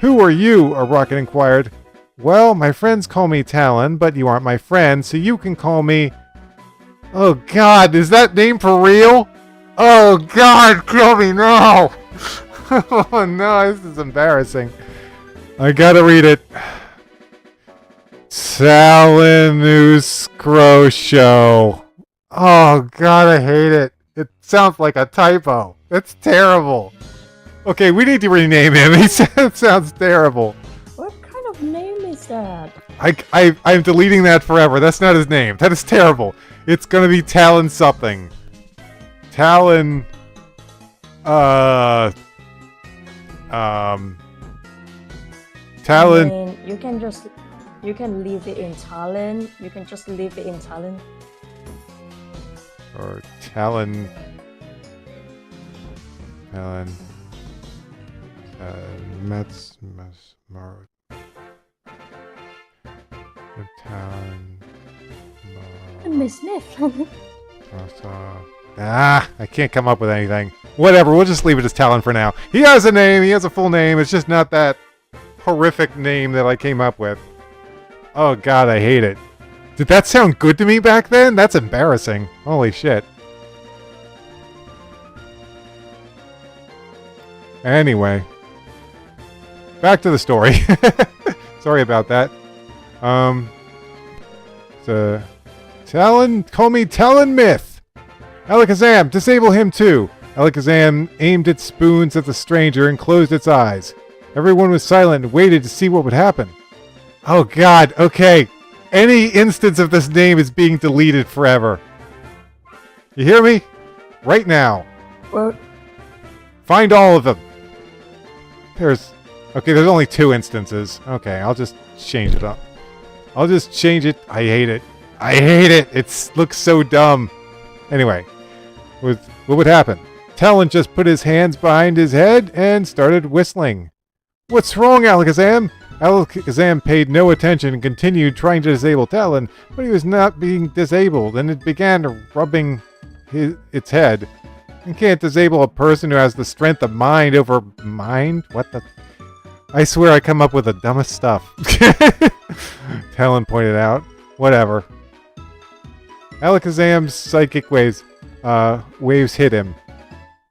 Speaker 1: Who are you? A rocket inquired. Well, my friends call me Talon, but you aren't my friend, so you can call me... Oh god, is that name for real? Oh god, kill me now! Oh no, this is embarrassing. I gotta read it. Salinuscrosho. Oh god, I hate it. It sounds like a typo. It's terrible. Okay, we need to rename him. He sounds terrible.
Speaker 2: What kind of name is that?
Speaker 1: I'm deleting that forever. That's not his name. That is terrible. It's gonna be Talon something. Talon... Talon...
Speaker 2: I mean, you can leave it in Talon. You can just leave it in Talon.
Speaker 1: Or Talon... Talon...
Speaker 2: Miss Smith.
Speaker 1: I can't come up with anything. Whatever, we'll just leave it as Talon for now. He has a name, he has a full name, it's just not that horrific name that I came up with. Oh god, I hate it. Did that sound good to me back then? That's embarrassing. Holy shit. Anyway. Back to the story. Sorry about that. Talon, call me Talon Myth. Alakazam, disable him too. Alakazam aimed its spoons at the stranger and closed its eyes. Everyone was silent and waited to see what would happen. Oh god, okay. Any instance of this name is being deleted forever. You hear me? Right now.
Speaker 2: What?
Speaker 1: Find all of them. There's only 2 instances. Okay, I'll just change it up. I'll just change it. I hate it. I hate it. It looks so dumb. Anyway, what would happen? Talon just put his hands behind his head and started whistling. What's wrong, Alakazam? Alakazam paid no attention and continued trying to disable Talon, but he was not being disabled, and it began rubbing its head. You can't disable a person who has the strength of mind over mind? What the... I swear I come up with the dumbest stuff. Talon pointed out. Whatever. Alakazam's psychic waves hit him.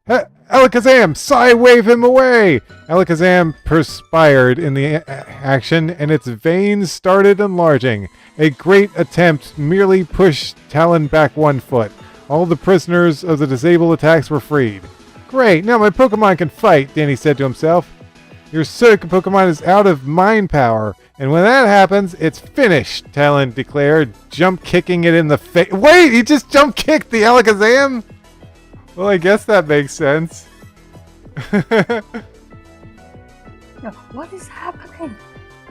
Speaker 1: Alakazam! Psy-wave him away! Alakazam perspired in the action, and its veins started enlarging. A great attempt merely pushed Talon back 1 foot. All the prisoners of the disabled attacks were freed. Great, now my Pokemon can fight, Danny said to himself. Your Psychic Pokemon is out of mind power, and when that happens, it's finished, Talon declared, jump kicking it in the face. Wait, he just jump kicked the Alakazam? Well, I guess that makes sense.
Speaker 2: What is happening?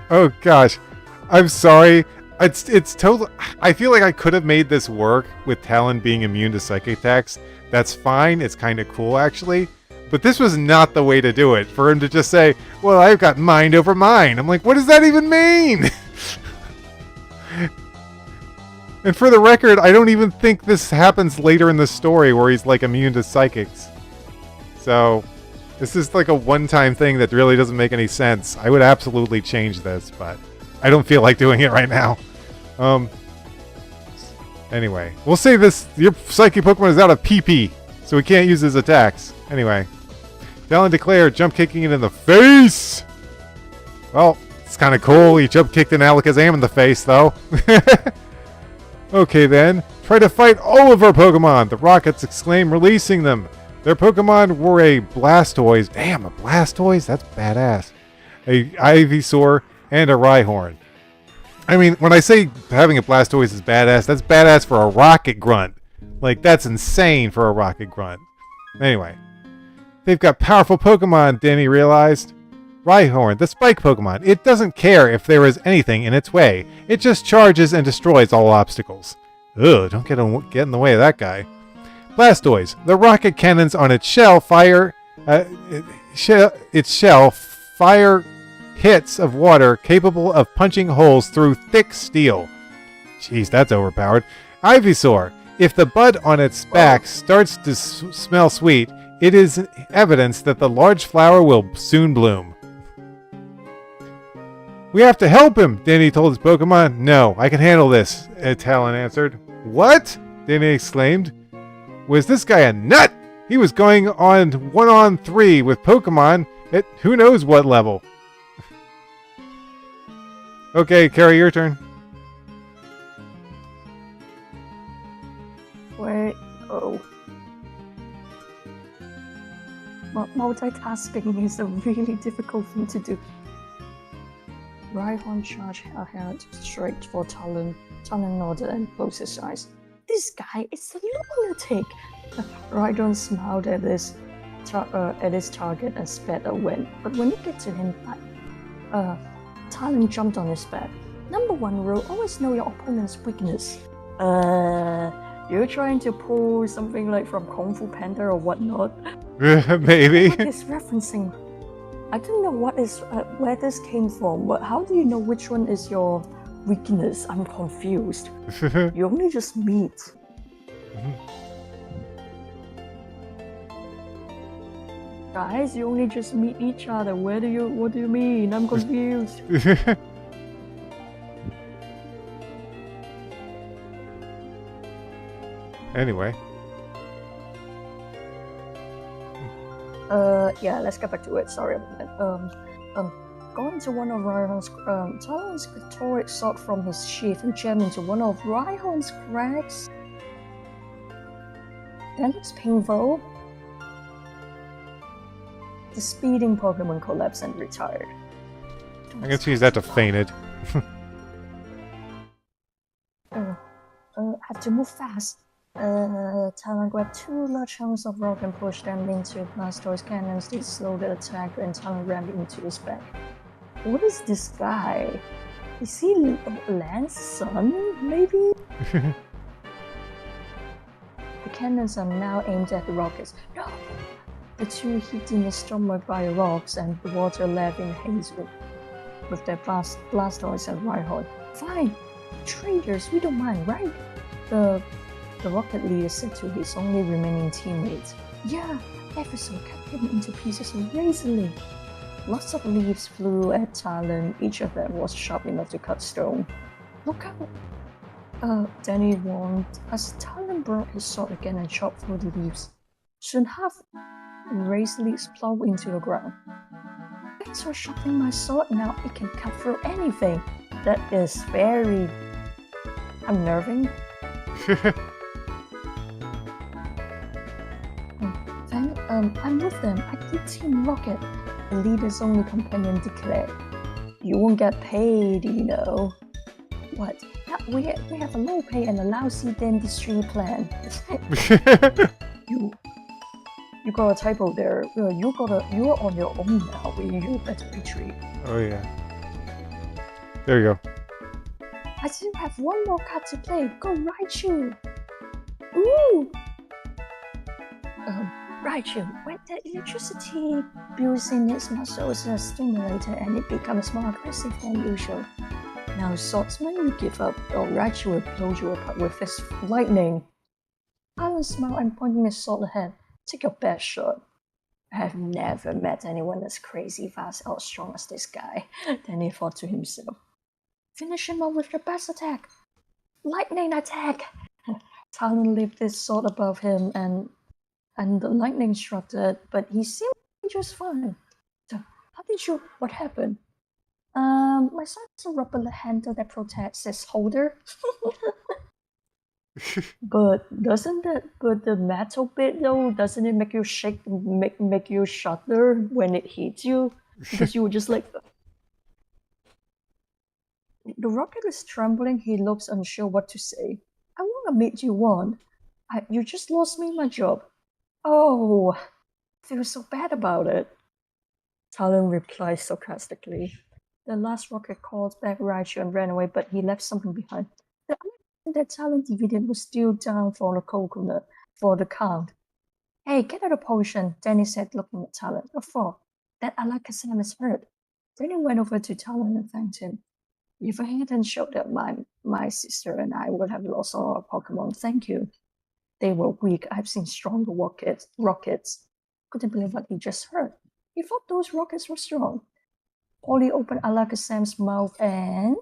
Speaker 1: Oh gosh, I'm sorry. It's total. I feel like I could have made this work with Talon being immune to psychic attacks. That's fine. It's kind of cool actually. But this was not the way to do it. For him to just say, "Well, I've got mind over mind." I'm like, what does that even mean? And for the record, I don't even think this happens later in the story where he's like immune to psychics. So, this is like a one-time thing that really doesn't make any sense. I would absolutely change this, but I don't feel like doing it right now. Anyway, we'll say this. Your Psychic Pokemon is out of PP, so we can't use his attacks. Anyway, Talon declared, jump kicking it in the face! Well, it's kind of cool. He jump kicked an Alakazam in the face, though. Okay then, try to fight all of our Pokemon! The Rockets exclaim, releasing them. Their Pokemon were a Blastoise. Damn, a Blastoise? That's badass. A Ivysaur and a Rhyhorn. I mean, when I say having a Blastoise is badass, that's badass for a Rocket Grunt. Like, that's insane for a Rocket Grunt. Anyway, they've got powerful Pokemon, Danny realized. Rhyhorn, the Spike Pokemon, it doesn't care if there is anything in its way. It just charges and destroys all obstacles. Ugh, don't get in the way of that guy. Blastoise, the rocket cannons on its shell fire hits of water capable of punching holes through thick steel. Jeez, that's overpowered. Ivysaur, if the bud on its back starts to smell sweet, it is evidence that the large flower will soon bloom. We have to help him, Danny told his Pokemon. No, I can handle this, Talon answered. What? Danny exclaimed. Was this guy a nut? He was going on 1-on-3 with Pokemon at who knows what level. Okay, Carrie, your turn.
Speaker 2: Wait, oh. Multitasking is a really difficult thing to do. Rhyhorn charged ahead straight for Talon. Talon nodded and closed his eyes. This guy is a lunatic! Rhyhorn smiled at his target and sped away. But when you get to him, Talon jumped on his back. Number 1 rule, always know your opponent's weakness. You're trying to pull something like from Kung Fu Panda or whatnot?
Speaker 1: Maybe.
Speaker 2: What is referencing? I don't know what is where this came from. But how do you know which one is your weakness? I'm confused. You only just meet. Guys, you only just meet each other. What do you mean? I'm confused.
Speaker 1: Anyway.
Speaker 2: Yeah, let's get back to it. Sorry about that. Going to one of Rhyhorn's, Talon's Toric sword from his sheath and jammed into one of Rhyhorn's cracks. That looks painful. The speeding Pokemon collapsed and retired.
Speaker 1: I guess use that to fainted.
Speaker 2: Have to move fast. Talon grabbed 2 large chunks of rock and pushed them into Blastoise cannons. They slowed the attack and Talon rammed into his back. What is this guy? Is he Lance's son, maybe? The cannons are now aimed at the rockets. No! The 2 hit in the stomach by rocks and the water left in haze with their Blastoise and Rhyhorn. Fine! Traitors, we don't mind, right? The rocket leader said to his only remaining teammates. Yeah, Ivysaur cut him into pieces amazingly. Lots of leaves flew at Talon, each of them was sharp enough to cut stone. Look out! Danny warned as Talon brought his sword again and chopped through the leaves. Soon half raised leaves plowed into the ground. Thanks for sharpening my sword, now it can cut through anything. That is very unnerving. I'm with them. I did Team Rocket, the leader's only companion declared. You won't get paid, you know. What? We have a low pay and a lousy dentistry plan. You got a typo there. You're on your own now. You better retreat.
Speaker 1: Oh yeah. There you go.
Speaker 2: I still have one more card to play. Go Raichu! Ooh! Raichu, when the electricity builds in its muscles as stimulated and it becomes more aggressive than usual. Now, swordsman, you give up, or Raichu will blow you apart with his lightning. Alan smiled and pointing his sword ahead. Take your best shot. I have never met anyone as crazy fast or strong as this guy. Then he thought to himself, finish him off with your best attack. Lightning attack! Talon lifted his sword above him and the lightning struck it, but he seemed just fine. So, how did you... what happened? My sword has a rubber handle that protects its holder. But the metal bit though, doesn't it make you shake, make you shudder when it hits you? Because you were just like... The rocket is trembling, he looks unsure what to say. I wanna meet you one. You just lost me my job. Oh, I feel so bad about it. Talon replied sarcastically. The last rocket called back Raichu and ran away, but he left something behind. The other that Talon defeated was still down for the coconut for the count. Hey, get out a potion, Danny said, looking at Talon. What for? That Alakazam is hurt. Danny went over to Talon and thanked him. If I hadn't showed up, my sister and I would have lost all our Pokemon. Thank you. They were weak. I've seen stronger rockets. Couldn't believe what he just heard. He thought those rockets were strong. Polly opened Alakazam's mouth and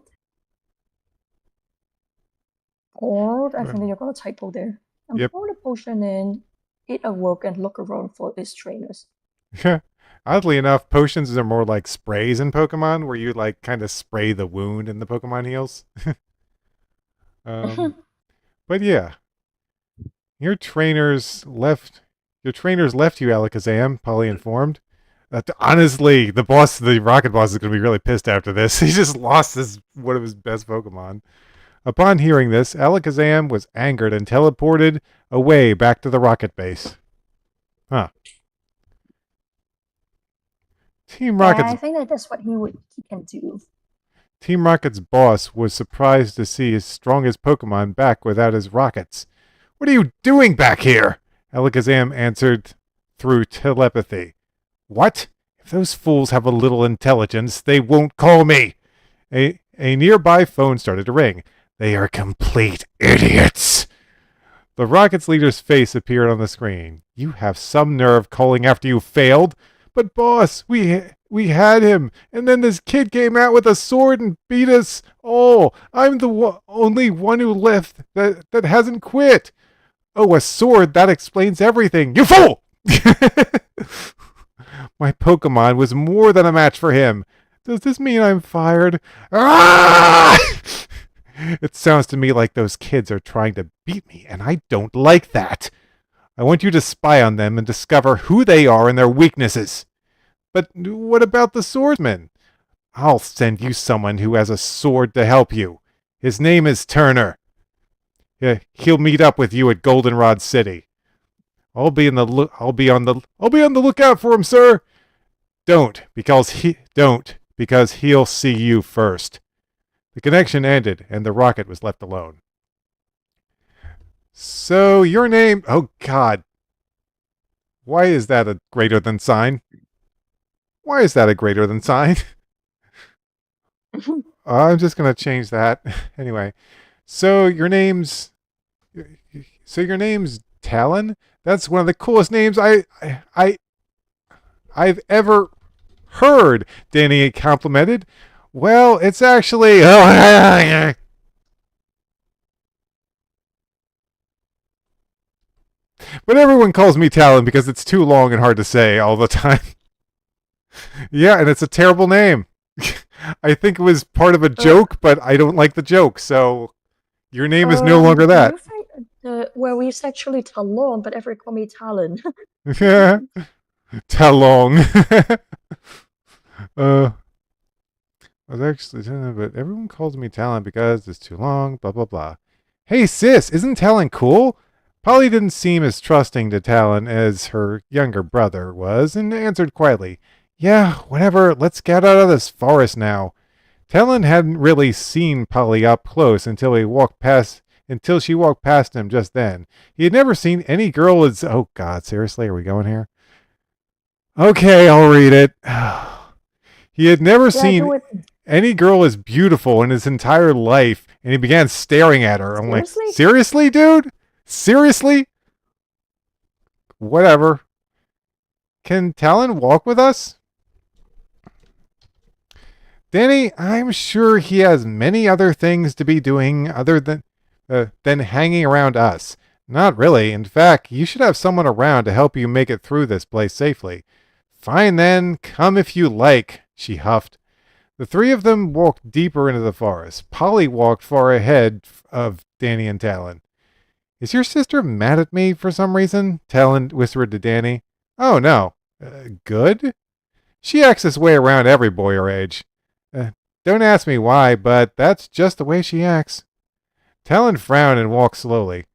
Speaker 2: poured. I think you got a typo there. And poured the potion in. It awoke and looked around for its trainers.
Speaker 1: Oddly enough, potions are more like sprays in Pokemon, where you like kind of spray the wound and the Pokemon heals. But yeah, your trainers left you, Alakazam. Polly informed. Honestly, the rocket boss, is going to be really pissed after this. He just lost one of his best Pokemon. Upon hearing this, Alakazam was angered and teleported away back to the rocket base. Huh. Team Rocket's...
Speaker 2: I think that's what he can do.
Speaker 1: Team Rocket's boss was surprised to see his strongest Pokemon back without his rockets. What are you doing back here? Alakazam answered through telepathy. What? If those fools have a little intelligence, they won't call me. A nearby phone started to ring. They are complete idiots. The Rocket's leader's face appeared on the screen. You have some nerve calling after you failed. But boss, we had him, and then this kid came out with a sword and beat us all. I'm the only one who left that hasn't quit. Oh, a sword, that explains everything. You fool! My Pokemon was more than a match for him. Does this mean I'm fired? Ah! It sounds to me like those kids are trying to beat me, and I don't like that. I want you to spy on them and discover who they are and their weaknesses. But what about the swordsman? I'll send you someone who has a sword to help you. His name is Turner. He'll meet up with you at Goldenrod City. I'll be on the lookout for him, sir. Don't, because he'll see you first. The connection ended, and the rocket was left alone. So, your name... Oh, God. Why is that a greater than sign? Why is that a greater than sign? I'm just going to change that. Anyway. So, your name's Talon? That's one of the coolest names I've ever heard, Danny complimented. Well, it's actually... But everyone calls me Talon because it's too long and hard to say all the time. Yeah, and it's a terrible name. I think it was part of a joke, but I don't like the joke, so your name is no longer that.
Speaker 2: Well, it's actually Talon, but everyone call me Talon.
Speaker 1: Yeah. Talon. I was actually, but everyone calls me Talon because it's too long, blah, blah, blah. Hey, sis, isn't Talon cool? Polly didn't seem as trusting to Talon as her younger brother was, and answered quietly, yeah, whatever, let's get out of this forest now. Talon hadn't really seen Polly up close until she walked past him just then. He had never seen any girl as... Oh, God, seriously, are we going here? Okay, I'll read it. He had never seen any girl is beautiful in his entire life, and he began staring at her. I'm
Speaker 2: Seriously?
Speaker 1: like, seriously, dude? Seriously? Whatever. Can Talon walk with us? Danny, I'm sure he has many other things to be doing other than hanging around us. Not really. In fact, you should have someone around to help you make it through this place safely. Fine then, come if you like, she huffed. The three of them walked deeper into the forest. Polly walked far ahead of Danny and Talon. Is your sister mad at me for some reason? Talon whispered to Danny. Oh, no. Good? She acts this way around every boy her age. Don't ask me why, but that's just the way she acts. Talon frowned and walked slowly.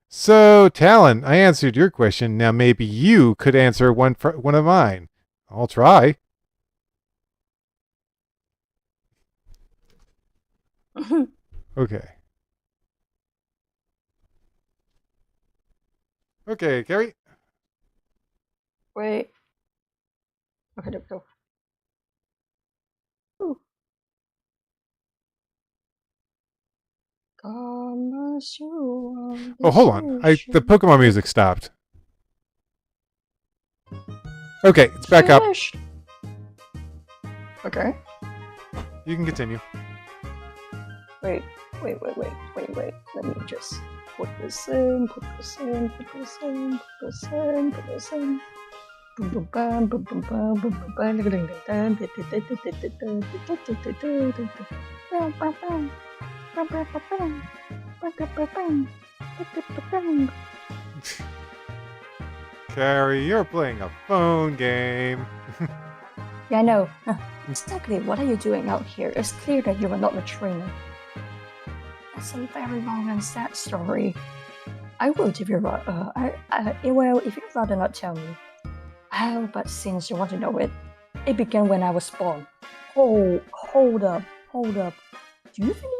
Speaker 1: So, Talon, I answered your question. Now maybe you could answer one of mine. I'll try. Okay. Okay, Carrie.
Speaker 2: Wait. Okay, there we go. Ooh.
Speaker 1: Oh, hold on. The Pokemon music stopped. Okay, it's back up.
Speaker 2: Okay.
Speaker 1: You can continue.
Speaker 2: Wait. Let me just put this in. Boom, boom, bam, boom, boom, bam, boom, boom, bam, ding, ding, ding, ding,
Speaker 1: Carrie, you're playing a phone game.
Speaker 2: Yeah, I know. Exactly, what are you doing out here? It's clear that you are not a trainer. That's a very long and sad story. I won't if you're well, if you'd rather not tell me. Oh, but since you want to know it, it began when I was born. Hold up. Do you think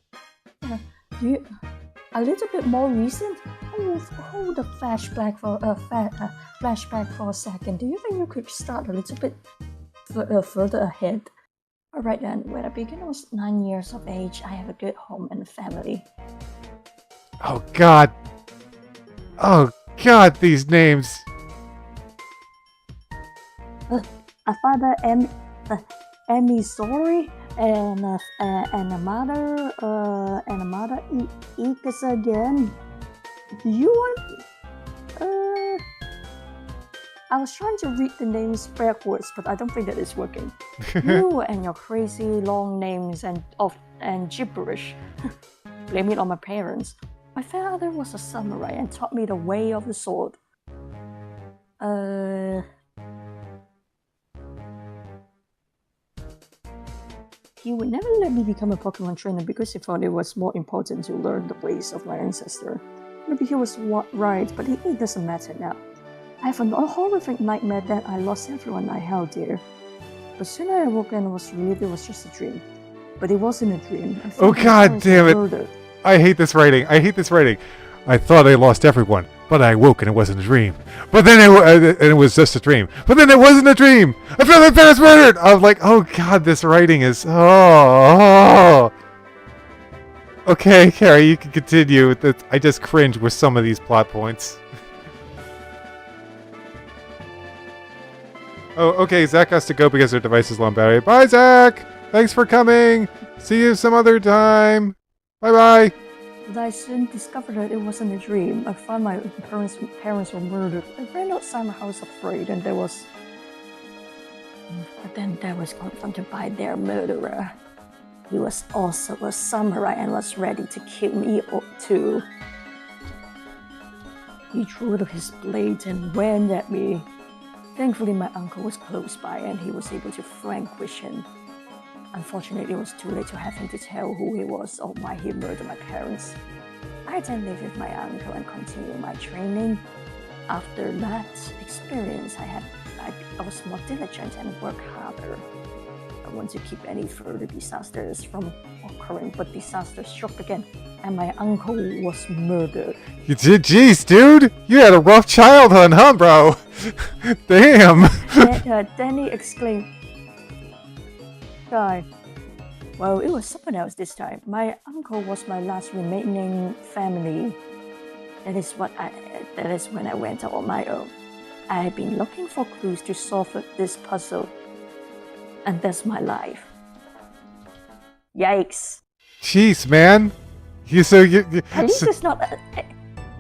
Speaker 2: a little bit more recent? Hold the flashback for a second. Do you think you could start a little bit further ahead? Alright then, when I began I was 9 years of age, I have a good home and a family.
Speaker 1: Oh God, these names.
Speaker 3: A father, Emmy, sorry, and a mother, Icus again. You want? I was trying to read the names backwards, but I don't think that it's working. You and your crazy long names and gibberish. Blame it on my parents. My father was a samurai and taught me the way of the sword. He would never let me become a Pokemon trainer because he thought it was more important to learn the ways of my ancestor. Maybe he was right, but it doesn't matter now. I have a horrific nightmare that I lost everyone I held dear. But soon I awoke and was relieved it was just a dream. But it wasn't a dream.
Speaker 1: Oh God damn it! Murdered. I hate this writing. I thought I lost everyone, but I awoke and it wasn't a dream. But then it was just a dream. But then it wasn't a dream. I felt my parents murdered. I was like, oh God, this writing is Okay, Carrie, you can continue. I just cringe with some of these plot points. Oh, okay, Zach has to go because their device is low on battery. Bye, Zach! Thanks for coming! See you some other time! Bye-bye!
Speaker 2: But I soon discovered that it wasn't a dream. I found my parents were murdered. I ran outside my house afraid, and But then there was confronted by their murderer. He was also a samurai and was ready to kill me too. He drew his blade and went at me. Thankfully, my uncle was close by and he was able to vanquish him. Unfortunately, it was too late to have him to tell who he was or why he murdered my parents. I then lived with my uncle and continued my training. After that experience, I was more diligent and worked harder. I want to keep any further disasters from occurring, but disaster struck again, and my uncle was murdered.
Speaker 1: You did? Jeez, dude! You had a rough childhood, huh, bro? Damn!
Speaker 2: Danny exclaimed, "Die."
Speaker 3: Well, it was someone else this time. My uncle was my last remaining family. That is when I went out on my own. I had been looking for clues to solve this puzzle. And that's my life. Yikes.
Speaker 1: Jeez, man.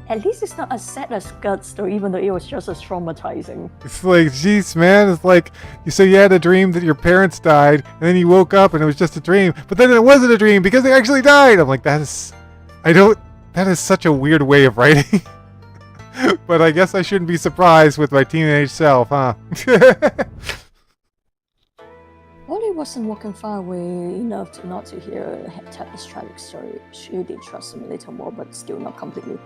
Speaker 3: At least it's not as sad as Guts, though, even though it was just as traumatizing.
Speaker 1: It's like, jeez, man. It's like, you had a dream that your parents died, and then you woke up and it was just a dream, but then it wasn't a dream because they actually died. I'm like, that is such a weird way of writing. But I guess I shouldn't be surprised with my teenage self, huh?
Speaker 3: Polly wasn't walking far away enough not to hear Tabby's tragic story. She did trust him a little more, but still not completely.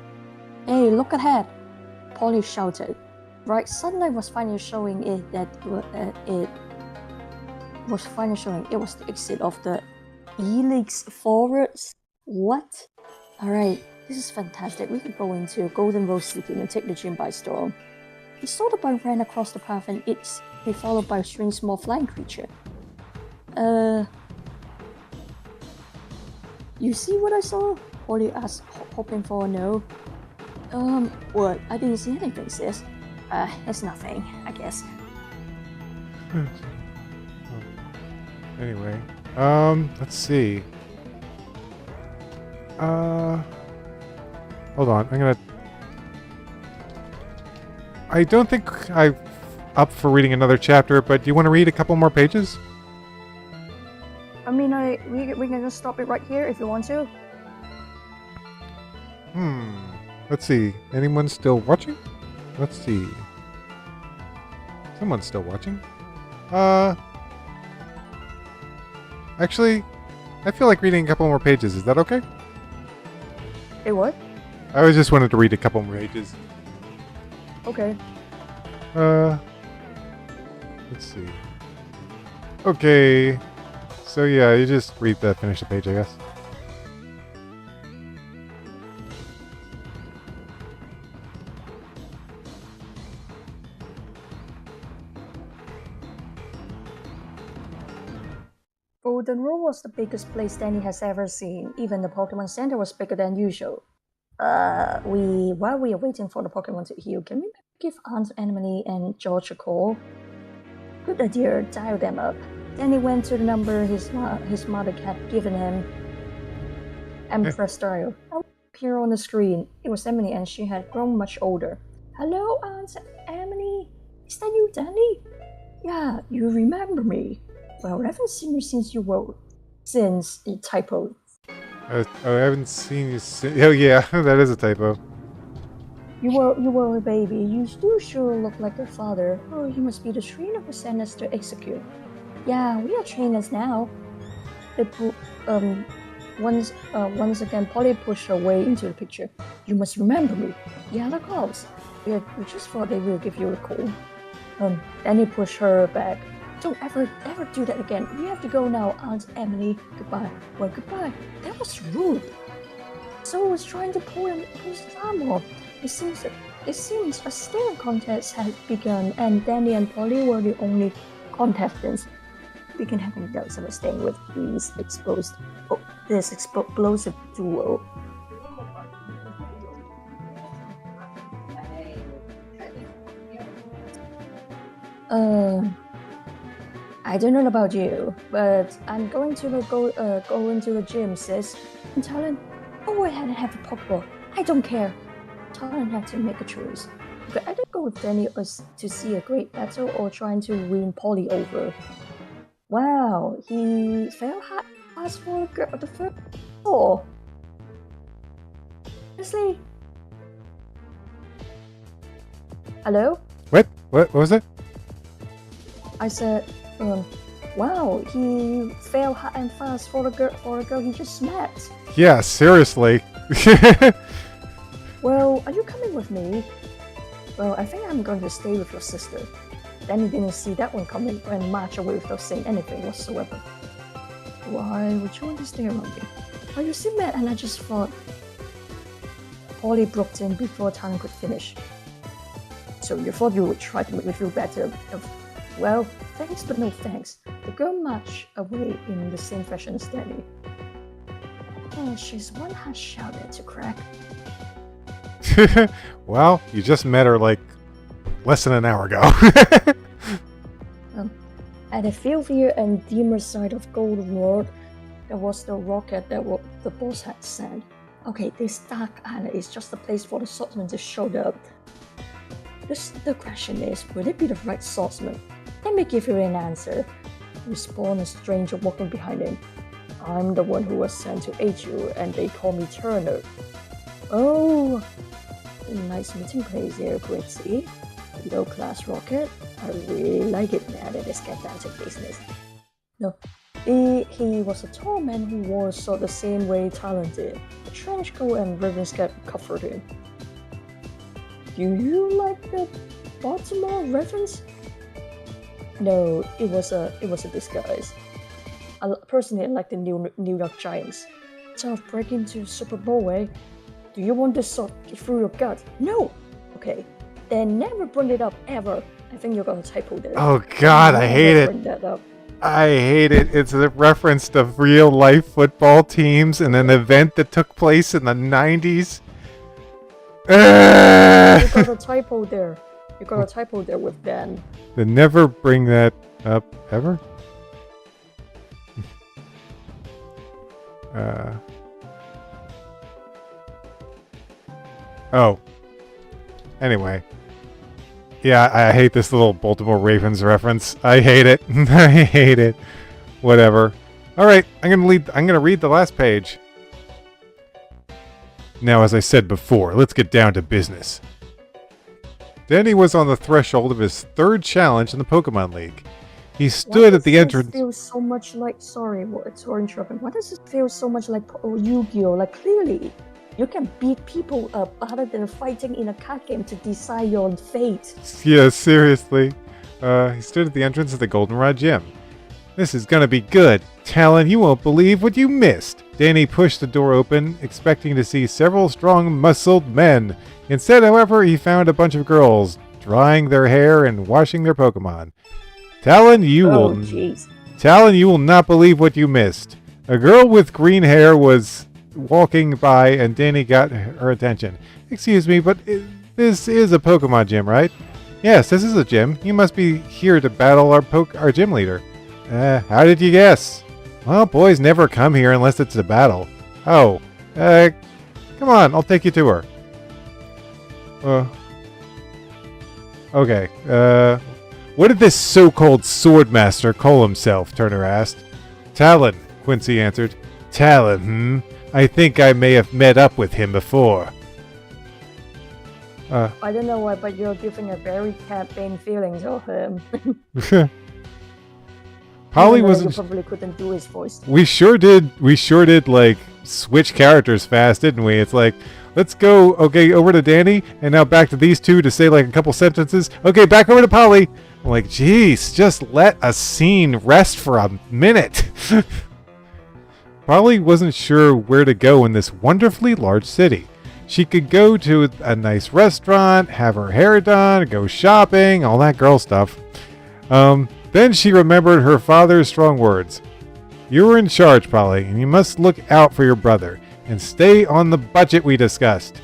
Speaker 3: Hey, look ahead! Polly shouted. Bright sunlight was finally showing it was the exit of the Elix Forest. What? Alright, this is fantastic. We could go into Golden Rose City and take the gym by storm. He saw the boy ran across the path and be followed by a strange small flying creature. You see what I saw? Polly asked, hoping for a no. What? I didn't see anything, sis. It's nothing, I guess.
Speaker 1: Anyway, let's see. Hold on, I don't think I'm up for reading another chapter, but do you want to read a couple more pages?
Speaker 2: I mean, we can just stop it right here if you want to.
Speaker 1: Let's see. Anyone still watching? Let's see. Someone's still watching. Actually, I feel like reading a couple more pages. Is that okay?
Speaker 2: Hey, what?
Speaker 1: I just wanted to read a couple more pages.
Speaker 2: Okay.
Speaker 1: Let's see. Okay. So yeah, you just finish the page, I guess.
Speaker 2: Golden Rule was the biggest place Danny has ever seen. Even the Pokemon Center was bigger than usual. While we are waiting for the Pokemon to heal, can we give Aunt Emily and George a call? Good idea, dial them up. Danny went to the number his mother had given him and pressed dial. I'll appear on the screen. It was Emily and she had grown much older. Hello, Aunt Emily. Is that you, Danny? Yeah, you remember me. Well, I haven't seen you since a typo.
Speaker 1: I haven't seen you since... Oh yeah, that is a typo.
Speaker 2: You were a baby. You do sure look like your father. Oh, you must be the trainer who sent us to execute. Yeah, we are trainers now. Once again, Polly pushed her way into the picture. You must remember me. Yeah, of course. We just thought they will give you a call. Then he pushed her back. Don't ever do that again. We have to go now, Aunt Emily. Goodbye. Well, goodbye. That was rude. So I was trying to pull his arm off. It seems a staring contest had begun, and Danny and Polly were the only contestants. Begin having doubts about staying with this explosive duo. I don't know about you, but I'm going to go into the gym, sis. And Talon, go ahead and have a Pokeball. I don't care. Talon had to make a choice. You could either go with Danny to see a great battle or trying to win Polly over. Wow, he fell fast for the first floor. Honestly. Hello?
Speaker 1: What was it?
Speaker 2: I said, wow, he fell hard and fast for a girl he just met.
Speaker 1: Yeah, seriously.
Speaker 2: Well, are you coming with me? Well, I think I'm going to stay with your sister. Danny didn't see that one coming and march away without saying anything whatsoever. Why would you want to stay around me? Well, you seem mad and I just thought... Polly broke in before Talon could finish. So you thought you would try to make me feel better? Well, thanks but no thanks.
Speaker 3: The girl marched away in the same fashion as Danny. Oh, she's one hard shell there to crack.
Speaker 1: Well, you just met her like less than an hour ago.
Speaker 3: At the filthier and dimmer side of Golden Road, there was the rocket that the boss had sent. Okay, this dark island is just a place for the swordsman to show up. The question is, will it be the right swordsman? Let me give you an answer. Respawn a stranger walking behind him. I'm the one who was sent to aid you, and they call me Turner. Oh, a nice meeting place here, Quincy. Low-class rocket. I really like it now that let's get down to business. No, he was a tall man who wore a sword the same way Talon did. A trench coat and ribbons covered him. Do you like the Baltimore Ravens? No, it was a disguise. Personally, I like the New York Giants. Tough break into Super Bowl, eh? Do you want this sword through your gut? No! Okay, then never bring it up, ever. I think you got a typo there.
Speaker 1: Oh God, I hate it.
Speaker 3: Bring that up.
Speaker 1: I hate it. It's a reference to real life football teams and an event that took place in the 90s.
Speaker 3: You got a typo there. You got a typo there with Dan.
Speaker 1: They never bring that up, ever? Oh. Anyway. Yeah, I hate this little Baltimore Ravens reference. I hate it. I hate it. Whatever. Alright, I'm gonna read the last page. Now, as I said before, let's get down to business. Danny was on the threshold of his third challenge in the Pokemon League. He stood at the entrance.
Speaker 3: Why does this feel so much like... Sorry, interrupting. Why does it feel so much like Yu-Gi-Oh? Like, clearly, you can beat people up other than fighting in a card game to decide your fate.
Speaker 1: Yeah, seriously. He stood at the entrance of the Goldenrod Gym. This is gonna be good. Talon, you won't believe what you missed. Danny pushed the door open, expecting to see several strong, muscled men. Instead, however, he found a bunch of girls drying their hair and washing their Pokemon. Talon, you will not believe what you missed. A girl with green hair was walking by, and Danny got her attention. Excuse me, but this is a Pokemon gym, right? Yes, this is a gym. You must be here to battle our gym leader. How did you guess? Well, boys never come here unless it's a battle. Oh, come on, I'll take you to her. Okay, what did this so-called swordmaster call himself? Turner asked. Talon, Quincy answered. Talon, I think I may have met up with him before.
Speaker 3: I don't know why, but you're giving a very campaign feelings of him.
Speaker 1: Polly
Speaker 3: wasn't. You probably couldn't do his voice.
Speaker 1: We sure did, like, switch characters fast, didn't we? It's like, let's go, okay, over to Danny, and now back to these two to say, like, a couple sentences. Okay, back over to Polly. I'm like, geez, just let a scene rest for a minute. Polly wasn't sure where to go in this wonderfully large city. She could go to a nice restaurant, have her hair done, go shopping, all that girl stuff. Then she remembered her father's strong words. You were in charge, Polly, and you must look out for your brother, and stay on the budget we discussed.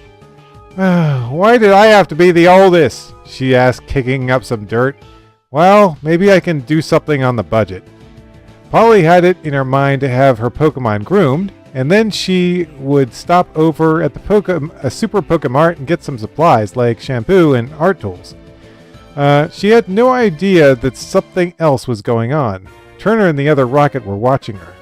Speaker 1: Why did I have to be the oldest? She asked, kicking up some dirt. Well, maybe I can do something on the budget. Polly had it in her mind to have her Pokemon groomed, and then she would stop over at the Super Pokemart and get some supplies like shampoo and art tools. She had no idea that something else was going on. Turner and the other Rocket were watching her.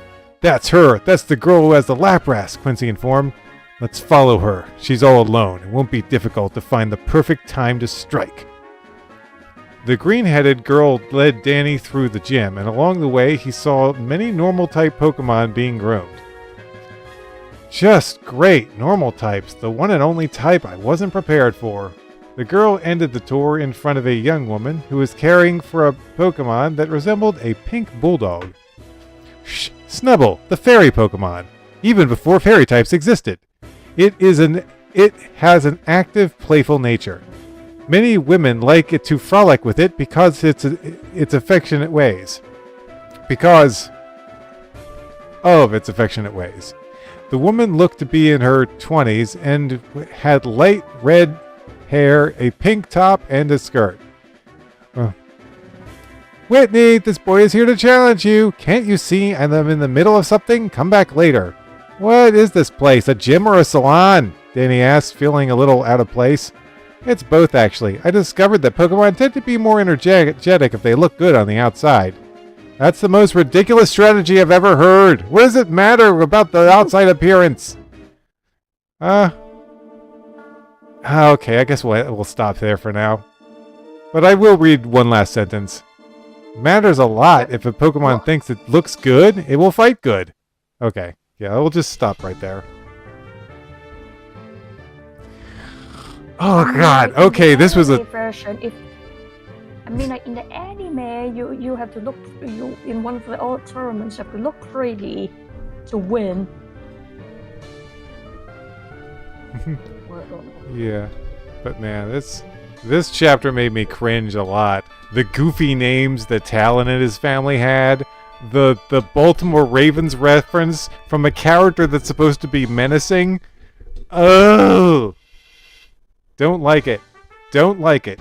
Speaker 1: That's her! That's the girl who has the Lapras, Quincy informed. Let's follow her. She's all alone. It won't be difficult to find the perfect time to strike. The green-headed girl led Danny through the gym, and along the way he saw many normal-type Pokemon being groomed. Just great, normal types, the one and only type I wasn't prepared for. The girl ended the tour in front of a young woman who was caring for a Pokemon that resembled a pink bulldog. Shh! Snubble, the fairy Pokemon, even before fairy types existed. It has an active, playful nature. Many women like it to frolic with it because its affectionate ways. because of its affectionate ways. The woman looked to be in her 20s and had light red hair, a pink top, and a skirt. Whitney, this boy is here to challenge you. Can't you see I'm in the middle of something? Come back later. What is this place, a gym or a salon? Danny asked, feeling a little out of place. It's both, actually. I discovered that Pokemon tend to be more energetic if they look good on the outside. That's the most ridiculous strategy I've ever heard. What does it matter about the outside appearance? Okay, I guess we'll stop there for now. But I will read one last sentence. Matters a lot. If a Pokemon thinks it looks good, it will fight good. Okay, yeah, we'll just stop right there. Oh god, okay, this was a...
Speaker 2: version, like in the anime, you have to look, in one of the old tournaments, you have to look pretty to win.
Speaker 1: Yeah, but man, this chapter made me cringe a lot. The goofy names that Talon and his family had, the Baltimore Ravens reference from a character that's supposed to be menacing. Oh, don't like it. Don't like it.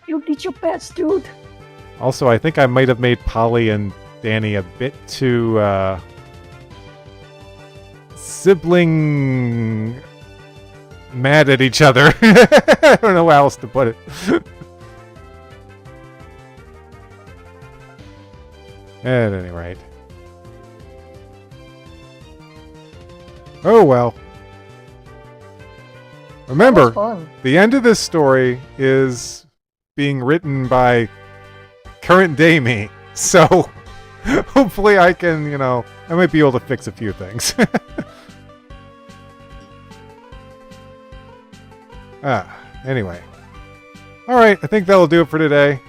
Speaker 2: You did your best, dude.
Speaker 1: Also, I think I might have made Polly and Danny a bit too sibling mad at each other. I don't know how else to put it. At any rate. Oh well. Remember, the end of this story is being written by current day me. So, hopefully I can, I might be able to fix a few things. Anyway. Alright, I think that'll do it for today.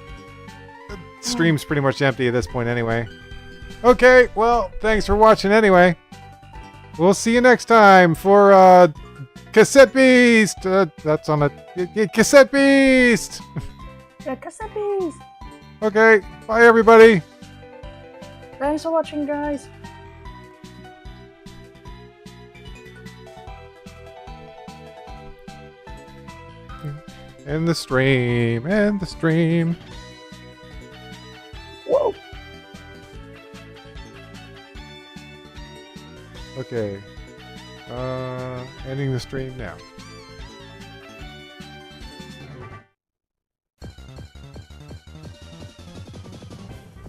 Speaker 1: The stream's pretty much empty at this point anyway. Okay, well, thanks for watching anyway. We'll see you next time for, Cassette Beast! That's on a... Cassette Beast!
Speaker 2: Yeah, Cassette Beast!
Speaker 1: Okay, bye everybody!
Speaker 2: Thanks for watching, guys!
Speaker 1: And the stream, and the stream.
Speaker 2: Whoa!
Speaker 1: Okay. Ending the stream now.